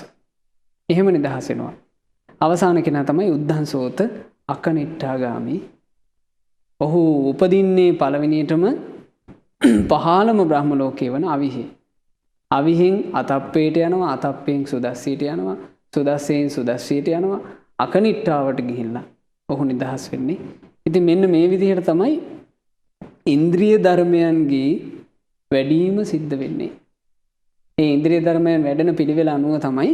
එහෙම නිදහස් වෙනවා. අවසාන කෙනා තමයි උද්ධංසෝත අකනිට්ඨාගාමි. ඔහු උපදින්නේ පළවෙනියටම පහළම බ්‍රහ්ම ලෝකේ වන අවිහි. අවිහෙන් අතප්පේට යනවා, අතප්පෙන් සුදස්සීට යනවා, සුදස්සෙන් සුදස්සීට යනවා, අකනිට්ඨාවට ගිහිල්ලා ඔහු නිදහස් වෙන්නේ. ඉතින් මෙන්න මේ විදිහට තමයි ඉන්ද්‍රිය ධර්මයන්ගේ වැඩිම සිද්ධ වෙන්නේ. මේ ඉන්ද්‍රිය ධර්මයන් වැඩෙන පිළිවෙල අනුව තමයි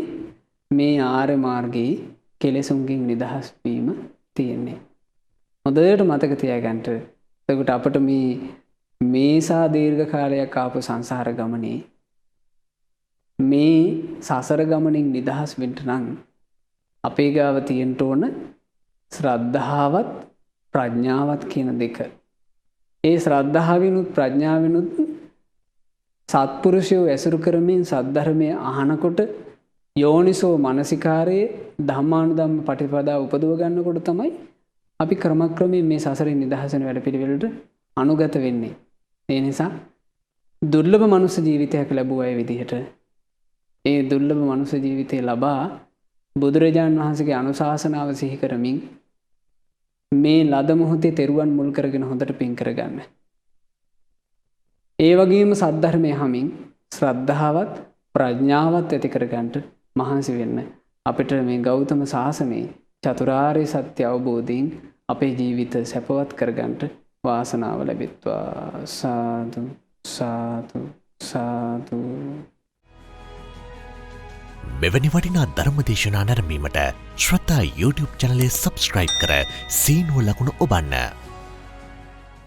මේ ආර්ය මාර්ගයේ කෙලෙසුන්ගෙන් නිදහස් වීම තියෙන්නේ. හොඳට මතක තියාගන්න. එතකොට අපිට මේසා දීර්ඝ කාලයක් ආපු සංසාර ගමනේ මේ සසර ගමනින් නිදහස් වෙන්න නම් අපේ ගාව තියෙන්න ඕන ශ්‍රද්ධාවත් ප්‍රඥාවත් කියන දෙක. ඒ ශ්‍රද්ධාවිනුත් ප්‍රඥාවිනුත් සත්පුරුෂයෝ ඇසුරු කරමින් සද්ධර්මය අහනකොට යෝනිසෝ මනසිකාරයේ ධම්මානුධම්ම පටිපදා උපදව ගන්නකොට තමයි අපි ක්‍රමක්‍රමයෙන් මේ සසරින් නිදහස් වෙන වැඩපිළිවෙලට අනුගත වෙන්නේ. ඒ නිසා දුර්ලභ මනුස්ස ජීවිතයක් ලැබුව අය විදිහට ඒ දුර්ලභ මනුස්ස ජීවිතය ලබා බුදුරජාණන් වහන්සේගේ අනුශාසනාව සිහි කරමින් මේ ලද මොහොතේ තෙරුවන් මුල් කරගෙන හොඳට පින් කරගන්න. ඒ වගේම සද්ධර්මය හමින් ශ්‍රද්ධාවත් ප්‍රඥාවත් ඇති කරගන්නට මහන්සි වෙන්න. අපිට මේ ගෞතම සාසනයේ චතුරාර්ය සත්‍ය අවබෝධයෙන් අපේ ජීවිත සැපවත් කරගන්නට වාසනාව ලැබෙත්වා. සාදු සාදු සාදු. මෙවැනි වටිනා ධර්ම දේශනා නැරඹීමට ශ්‍රද්ධා YouTube චැනලය සබස්ක්‍රයිබ් කර සීනුව ලකුණ ඔබන්න.